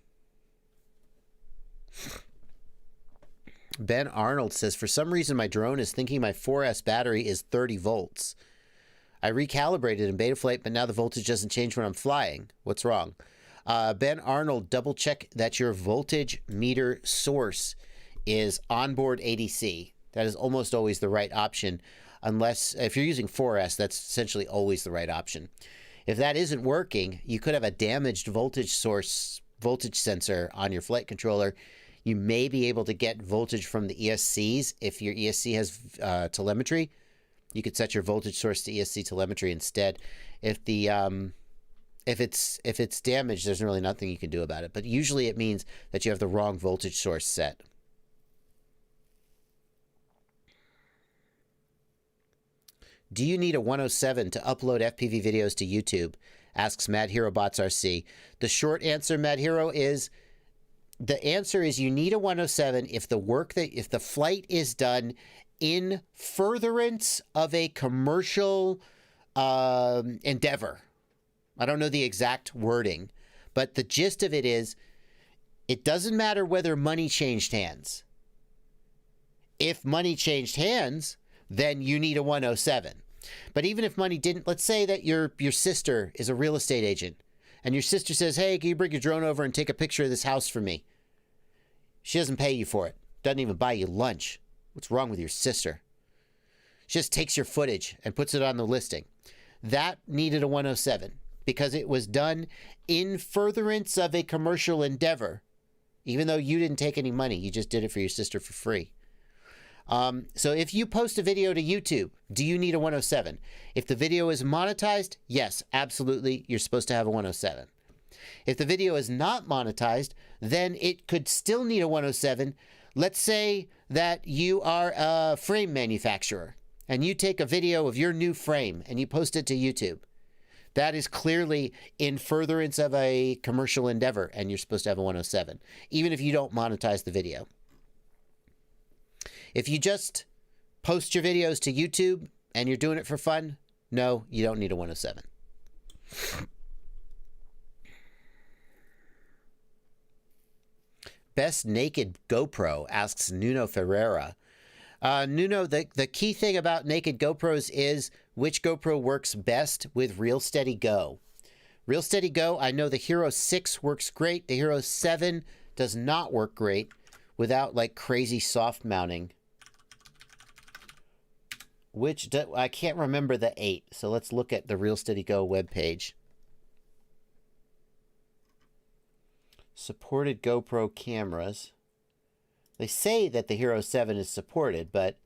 Ben Arnold says, for some reason my drone is thinking my 4S battery is 30 volts. I recalibrated in Betaflight, but now the voltage doesn't change when I'm flying. What's wrong? Ben Arnold, double check that your voltage meter source is onboard ADC. That is almost always the right option, unless if you're using 4S, that's essentially always the right option. If that isn't working, you could have a damaged voltage sensor on your flight controller. You may be able to get voltage from the ESCs. If your ESC has telemetry, you could set your voltage source to ESC telemetry instead. If it's damaged, there's really nothing you can do about it. But usually it means that you have the wrong voltage source set. Do you need a 107 to upload FPV videos to YouTube? Asks Mad Hero Bots RC. The short answer, Mad Hero, is the answer is you need a 107 if the flight is done in furtherance of a commercial endeavor. I don't know the exact wording, but the gist of it is, it doesn't matter whether money changed hands. If money changed hands, then you need a 107. But even if money didn't, let's say that your sister is a real estate agent, and your sister says, hey, can you bring your drone over and take a picture of this house for me? She doesn't pay you for it. Doesn't even buy you lunch. What's wrong with your sister? She just takes your footage and puts it on the listing. That needed a 107 because it was done in furtherance of a commercial endeavor. Even though you didn't take any money, you just did it for your sister for free. So if you post a video to YouTube, do you need a 107? If the video is monetized, yes, absolutely, you're supposed to have a 107. If the video is not monetized, then it could still need a 107. Let's say that you are a frame manufacturer and you take a video of your new frame and you post it to YouTube. That is clearly in furtherance of a commercial endeavor, and you're supposed to have a 107, even if you don't monetize the video. If you just post your videos to YouTube and you're doing it for fun, no, you don't need a 107. Best naked GoPro, asks Nuno Ferreira. Nuno, the key thing about naked GoPros is which GoPro works best with Real Steady Go. Real Steady Go, I know the Hero 6 works great. The Hero 7 does not work great without like crazy soft mounting. I can't remember the 8, so let's look at the Real Steady Go webpage. Supported GoPro cameras. They say that the Hero 7 is supported, but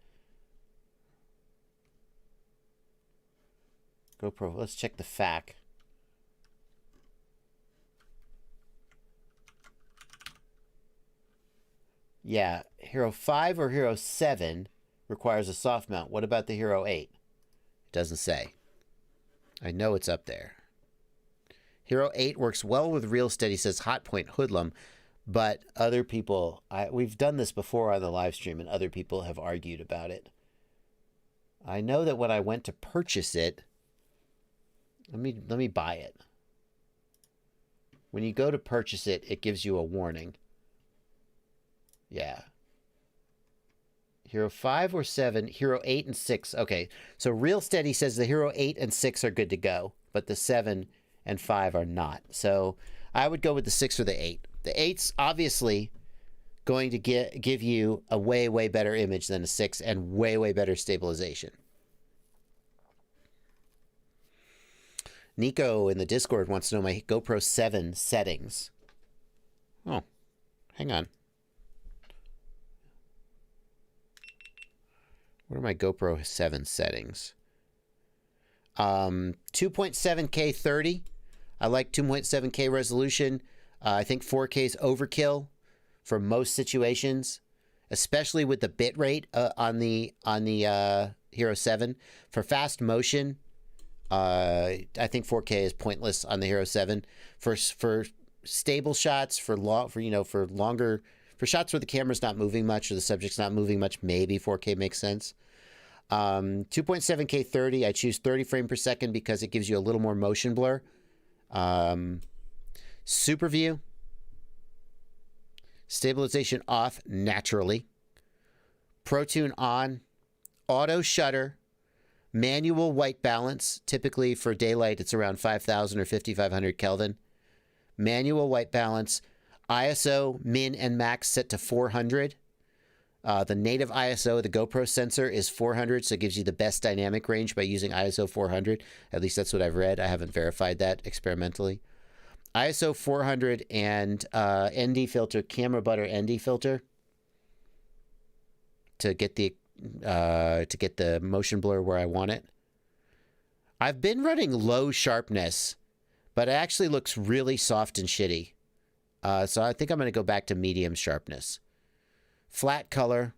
GoPro, let's check the FAQ. Yeah, Hero 5 or Hero 7 requires a soft mount. What about the Hero 8? It doesn't say. I know it's up there. Hero 8 works well with Real Steady, says Hotpoint Hoodlum, but other people, we've done this before on the live stream, and other people have argued about it. I know that when I went to purchase it, let me buy it. When you go to purchase it, it gives you a warning. Yeah. Hero 5 or 7, Hero 8 and 6. Okay, so Real Steady says the Hero 8 and 6 are good to go, but the 7 and 5 are not. So I would go with the 6 or the 8. The 8's obviously going to give you a way, way better image than a 6 and way, way better stabilization. Nico in the Discord wants to know my GoPro 7 settings. Oh, hang on. What are my GoPro 7 settings? 2.7K 30. I like 2.7K resolution. I think 4K is overkill for most situations, especially with the bit rate on the Hero 7. For fast motion, I think 4K is pointless on the Hero 7. For stable shots, for shots where the camera's not moving much or the subject's not moving much, maybe 4K makes sense. 2.7K 30, I choose 30 frames per second because it gives you a little more motion blur. Super view. Stabilization off naturally. Pro Tune on. Auto shutter. Manual white balance. Typically for daylight it's around 5,000 or 5,500 Kelvin. Manual white balance. ISO min and max set to 400. The native ISO of the GoPro sensor is 400, so it gives you the best dynamic range by using ISO 400. At least that's what I've read. I haven't verified that experimentally. ISO 400 and ND filter, camera butter ND filter to get the motion blur where I want it. I've been running low sharpness, but it actually looks really soft and shitty. So I think I'm going to go back to medium sharpness. Flat color.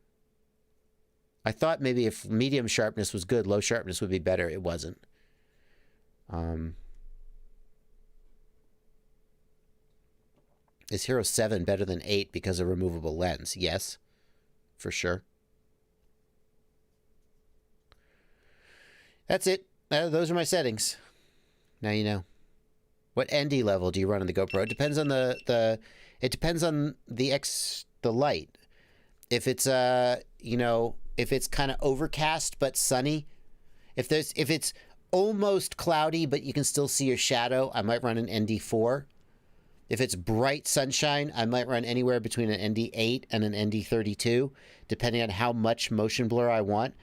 I thought maybe if medium sharpness was good, low sharpness would be better. It wasn't. Is Hero 7 better than 8 because of removable lens? Yes, for sure. That's it. Those are my settings. Now you know. What ND level do you run on the GoPro? It depends on it depends on the light. If it's if it's kind of overcast but sunny, if it's almost cloudy but you can still see your shadow, I might run an ND4. If it's bright sunshine, I might run anywhere between an ND8 and an ND32, depending on how much motion blur I want.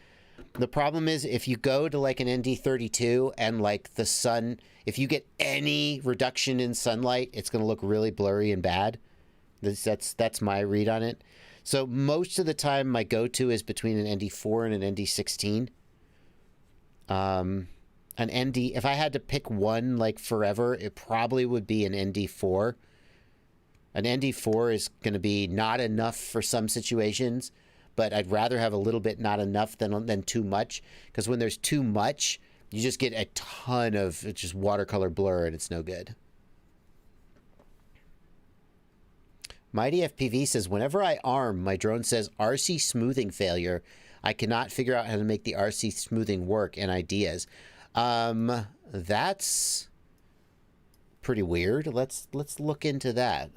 The problem is if you go to like an ND32 and like the sun, if you get any reduction in sunlight, it's going to look really blurry and bad. That's my read on it. So most of the time my go-to is between an ND4 and an ND16. An ND, if I had to pick one like forever, it probably would be an ND4. An ND4 is going to be not enough for some situations, but I'd rather have a little bit not enough than too much, because when there's too much, you just get a ton of just watercolor blur and it's no good. Mighty FPV says, whenever I arm, my drone says RC smoothing failure. I cannot figure out how to make the RC smoothing work and ideas. That's pretty weird. Let's look into that.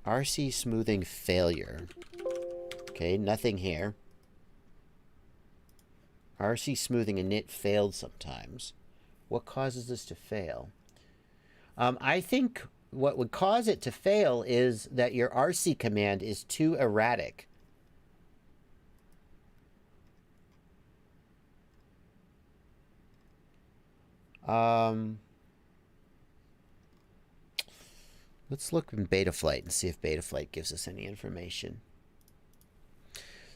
RC smoothing failure. Okay, nothing here. RC smoothing init failed sometimes. What causes this to fail? I think what would cause it to fail is that your RC command is too erratic. Let's look in Betaflight and see if Betaflight gives us any information.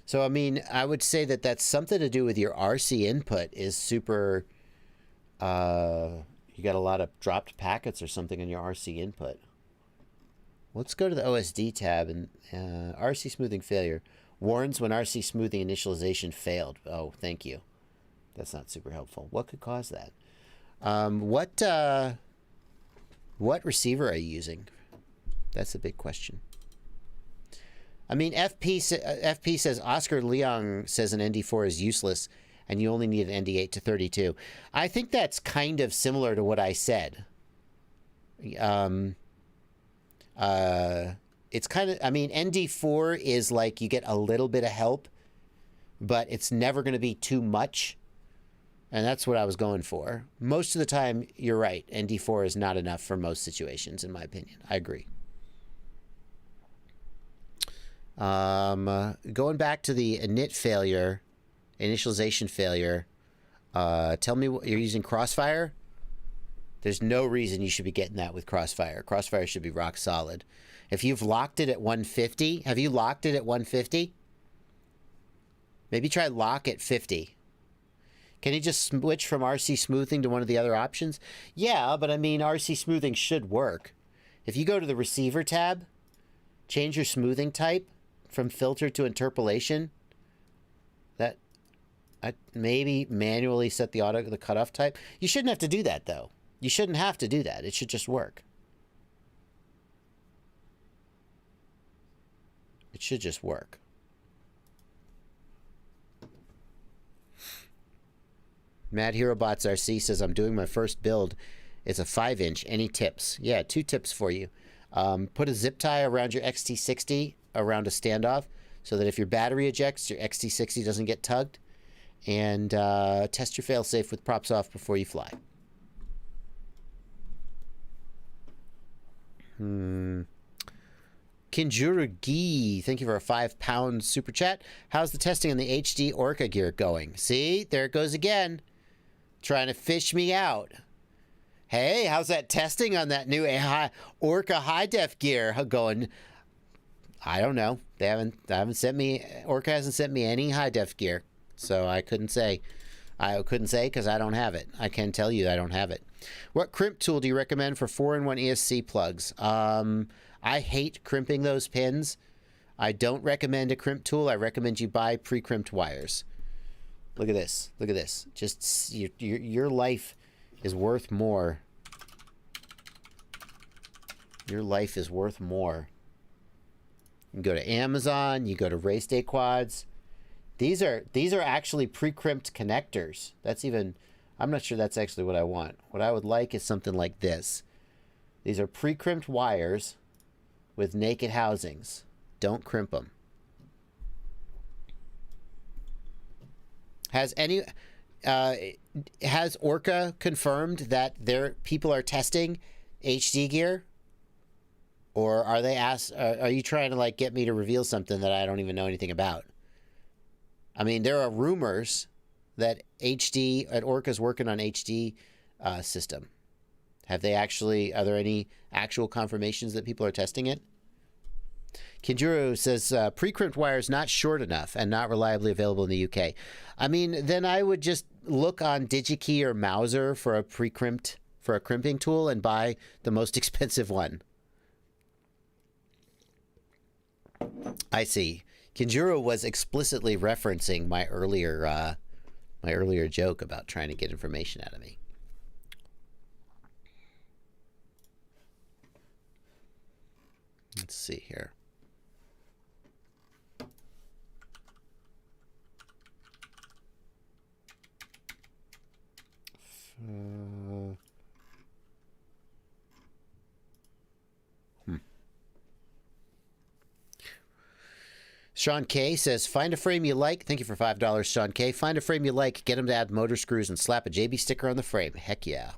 So, I mean, I would say that that's something to do with your RC input is super, you got a lot of dropped packets or something in your RC input. Let's go to the OSD tab and RC smoothing failure. Warns when RC smoothing initialization failed. Oh, thank you. That's not super helpful. What could cause that? What receiver are you using? That's a big question. I mean, FP says Oscar Leong says an ND4 is useless and you only need an ND8 to 32. I think that's kind of similar to what I said. It's kind of, I mean, ND4 is like you get a little bit of help, but it's never going to be too much. And that's what I was going for. Most of the time, you're right. ND4 is not enough for most situations, in my opinion. I agree. Going back to the init failure, initialization failure, tell me what you're using. Crossfire? There's no reason you should be getting that with Crossfire. Crossfire should be rock solid. If you've locked it at 150, have you locked it at 150? Maybe try lock at 50. Can you just switch from RC smoothing to one of the other options? Yeah, but I mean, RC smoothing should work. If you go to the receiver tab, change your smoothing type from filter to interpolation, that maybe manually set the cutoff type. You shouldn't have to do that, though. You shouldn't have to do that. It should just work. It should just work. Mad Hero Bots RC says, I'm doing my first build. It's a 5-inch. Any tips? Yeah, 2 tips for you. Put a zip tie around your XT60 around a standoff so that if your battery ejects, your XT60 doesn't get tugged. And test your failsafe with props off before you fly. Kinjuragi, thank you for a 5-pound super chat. How's the testing on the HD Orca gear going? See, there it goes again. Trying to fish me out. Hey, how's that testing on that new Orca high def gear going? I don't know. They haven't sent me. Orca hasn't sent me any high def gear, so I couldn't say. I couldn't say because I don't have it. I can tell you I don't have it. What crimp tool do you recommend for 4-in-1 ESC plugs? I hate crimping those pins. I don't recommend a crimp tool. I recommend you buy pre-crimped wires. Look at this. Look at this. Just your life is worth more. Your life is worth more. You go to Amazon. You go to Race Day Quads. These are actually pre-crimped connectors. That's even, I'm not sure that's actually what I want. What I would like is something like this. These are pre-crimped wires with naked housings. Don't crimp them. Has Orca confirmed that their people are testing HD gear? Or are they are you trying to like get me to reveal something that I don't even know anything about? I mean, there are rumors that Orca's working on HD system. Have they actually, are there any actual confirmations that people are testing it? Kinjuro says, pre-crimped wire is not short enough and not reliably available in the UK. I mean, then I would just look on DigiKey or Mauser for a crimping tool and buy the most expensive one. I see. Kinjuro was explicitly referencing my earlier joke about trying to get information out of me. Let's see here. Sean K says, find a frame you like. Thank you for $5, Sean K. Find a frame you like, get him to add motor screws, and slap a JB sticker on the frame. Heck yeah.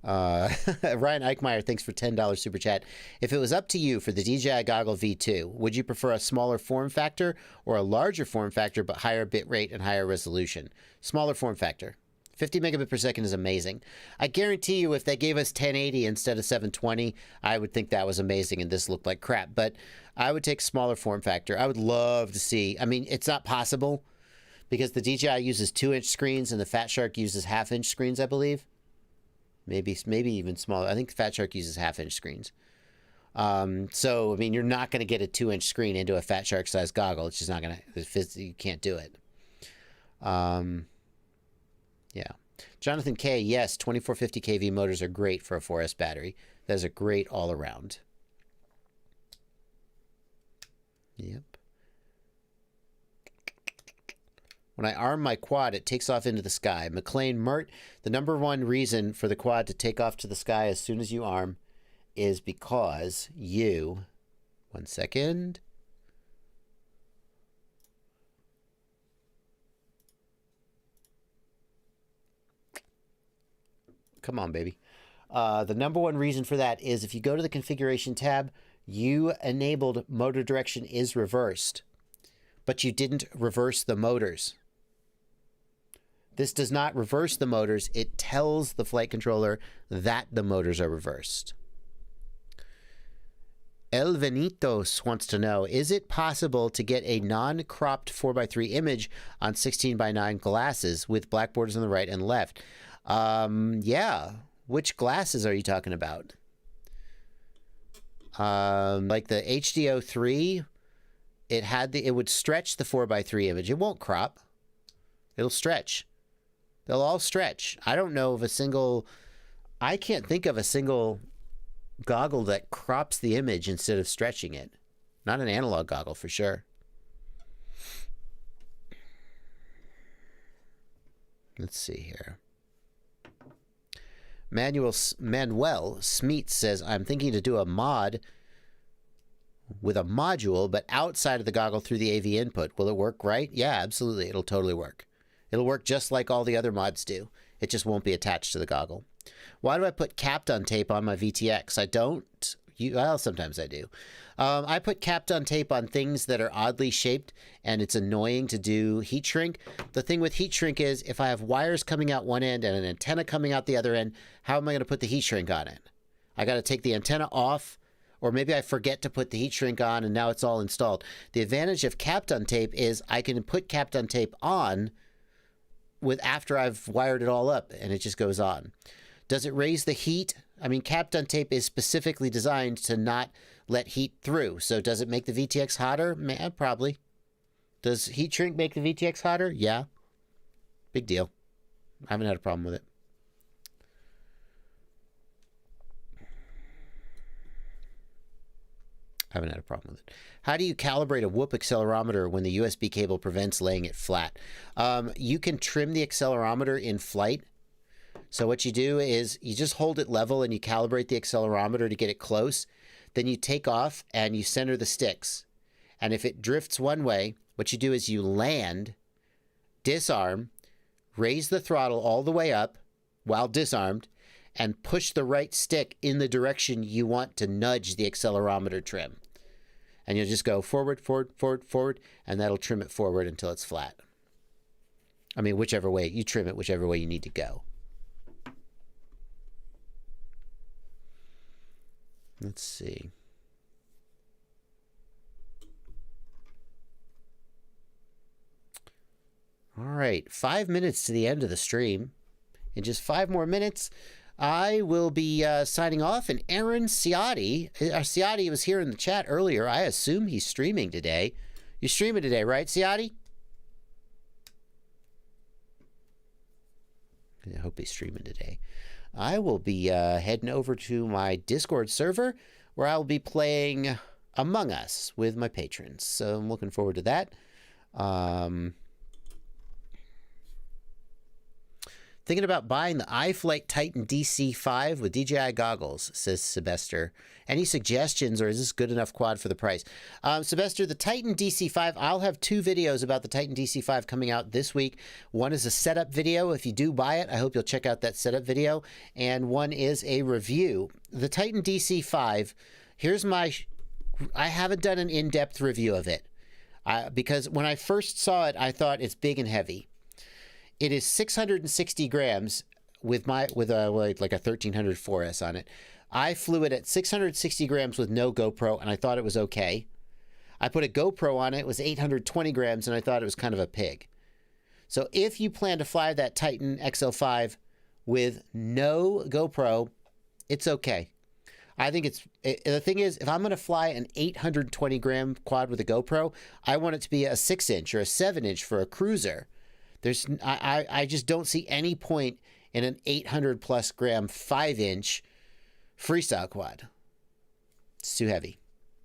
Ryan Eichmeyer, thanks for $10 super chat. If it was up to you for the DJI Goggle V2, would you prefer a smaller form factor or a larger form factor but higher bit rate and higher resolution? Smaller form factor. 50 megabit per second is amazing. I guarantee you if they gave us 1080 instead of 720, I would think that was amazing and this looked like crap. But I would take smaller form factor. I would love to see. I mean, it's not possible because the DJI uses 2-inch screens and the Fat Shark uses half-inch screens, I believe. Maybe even smaller. I think Fat Shark uses half-inch screens. So, I mean, you're not going to get a 2-inch screen into a Fat Shark-sized goggle. It's just not going to, you can't do it. Yeah. Jonathan K, yes, 2450 kV motors are great for a 4S battery. That is a great all-around. Yep. When I arm my quad, it takes off into the sky. McLean Mert, the #1 reason for the quad to take off to the sky as soon as you arm is because you... One second. Come on, baby. The #1 reason for that is if you go to the configuration tab, you enabled motor direction is reversed, but you didn't reverse the motors. This does not reverse the motors. It tells the flight controller that the motors are reversed. El Venitos wants to know, is it possible to get a non-cropped 4:3 image on 16:9 glasses with black borders on the right and left? Yeah. Which glasses are you talking about? Like the HDO3, it would stretch the 4:3 image. It won't crop. It'll stretch. They'll all stretch. I don't know of I can't think of a single goggle that crops the image instead of stretching it. Not an analog goggle for sure. Let's see here. Manuel Smeet says, I'm thinking to do a mod with a module, but outside of the goggle through the AV input. Will it work right? Yeah, absolutely. It'll totally work. It'll work just like all the other mods do. It just won't be attached to the goggle. Why do I put Kapton tape on my VTX? I don't. Well, sometimes I do. I put Kapton tape on things that are oddly shaped, and it's annoying to do heat shrink. The thing with heat shrink is if I have wires coming out one end and an antenna coming out the other end, how am I going to put the heat shrink on it? I got to take the antenna off, or maybe I forget to put the heat shrink on and now it's all installed. The advantage of Kapton tape is I can put Kapton tape on after I've wired it all up, and it just goes on. Does it raise the heat? I mean, Kapton tape is specifically designed to not let heat through. So does it make the VTX hotter? Probably. Does heat shrink make the VTX hotter? Yeah. Big deal. I haven't had a problem with it. Haven't had a problem with it. How do you calibrate a whoop accelerometer when the USB cable prevents laying it flat? You can trim the accelerometer in flight. So what you do is you just hold it level and you calibrate the accelerometer to get it close. Then you take off and you center the sticks. And if it drifts one way, what you do is you land, disarm, raise the throttle all the way up while disarmed, and push the right stick in the direction you want to nudge the accelerometer trim. And you'll just go forward, forward, forward, forward, and that'll trim it forward until it's flat. I mean, whichever way you trim it, whichever way you need to go. Let's see. All right, 5 minutes to the end of the stream. In just 5 more minutes, I will be signing off. And Aaron Ciotti, Ciotti was here in the chat earlier. I assume he's streaming today. You're streaming today, right, Ciotti? I hope he's streaming today. I will be heading over to my Discord server where I'll be playing Among Us with my patrons. So I'm looking forward to that. Thinking about buying the iFlight Titan DC5 with DJI goggles, says Sylvester. Any suggestions, or is this good enough quad for the price? Sylvester, the Titan DC5, I'll have 2 videos about the Titan DC5 coming out this week. One is a setup video. If you do buy it, I hope you'll check out that setup video. And one is a review. The Titan DC5, here's my... I haven't done an in-depth review of it. Because when I first saw it, I thought it's big and heavy. It is 660 grams with like a 1300 4S on it. I flew it at 660 grams with no GoPro, and I thought it was okay. I put a GoPro on it. It was 820 grams, and I thought it was kind of a pig. So if you plan to fly that Titan XL5 with no GoPro, it's okay. I think the thing is, if I'm going to fly an 820 gram quad with a GoPro, I want it to be a 6-inch or a 7-inch for a cruiser. I just don't see any point in an 800 plus gram 5-inch freestyle quad. It's too heavy.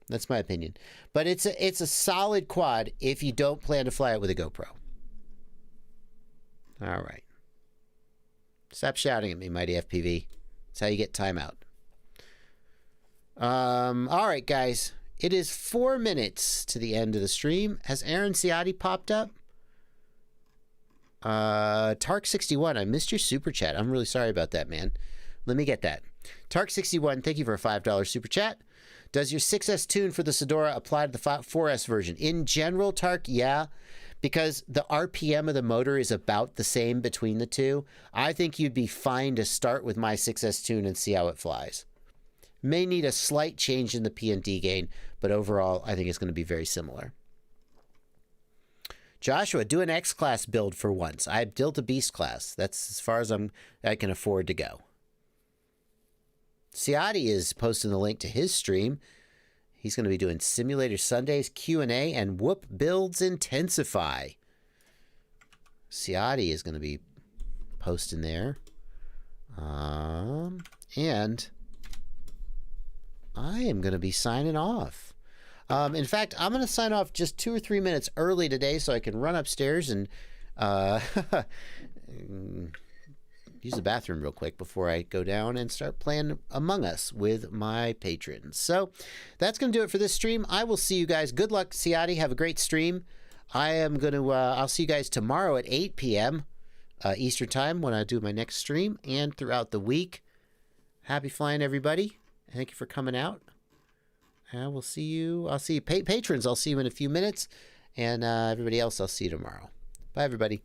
That's my opinion. But it's a solid quad if you don't plan to fly it with a GoPro. All right. Stop shouting at me, Mighty FPV. That's how you get timeout. All right, guys. It is 4 minutes to the end of the stream. Has Aaron Ciotti popped up? Tark61, I missed your super chat. I'm really sorry about that, man. Let me get that. Tark61, thank you for a $5 super chat. Does your 6S tune for the Sedora apply to the 4S version? In general, Tark, yeah, because the RPM of the motor is about the same between the two. I think you'd be fine to start with my 6S tune and see how it flies. May need a slight change in the P&D gain, but overall, I think it's going to be very similar. Joshua, do an X-Class build for once. I built a Beast Class. That's as far as I can afford to go. Ciotti is posting the link to his stream. He's going to be doing Simulator Sundays, Q&A, and Whoop Builds Intensify. Ciotti is going to be posting there. And I am going to be signing off. In fact, I'm going to sign off just 2 or 3 minutes early today so I can run upstairs and use the bathroom real quick before I go down and start playing Among Us with my patrons. So that's going to do it for this stream. I will see you guys. Good luck, Ciotti. Have a great stream. I'll see you guys tomorrow at 8 p.m. Eastern Time when I do my next stream and throughout the week. Happy flying, everybody. Thank you for coming out. We'll see you. I'll see you, patrons. I'll see you in a few minutes. And everybody else, I'll see you tomorrow. Bye, everybody.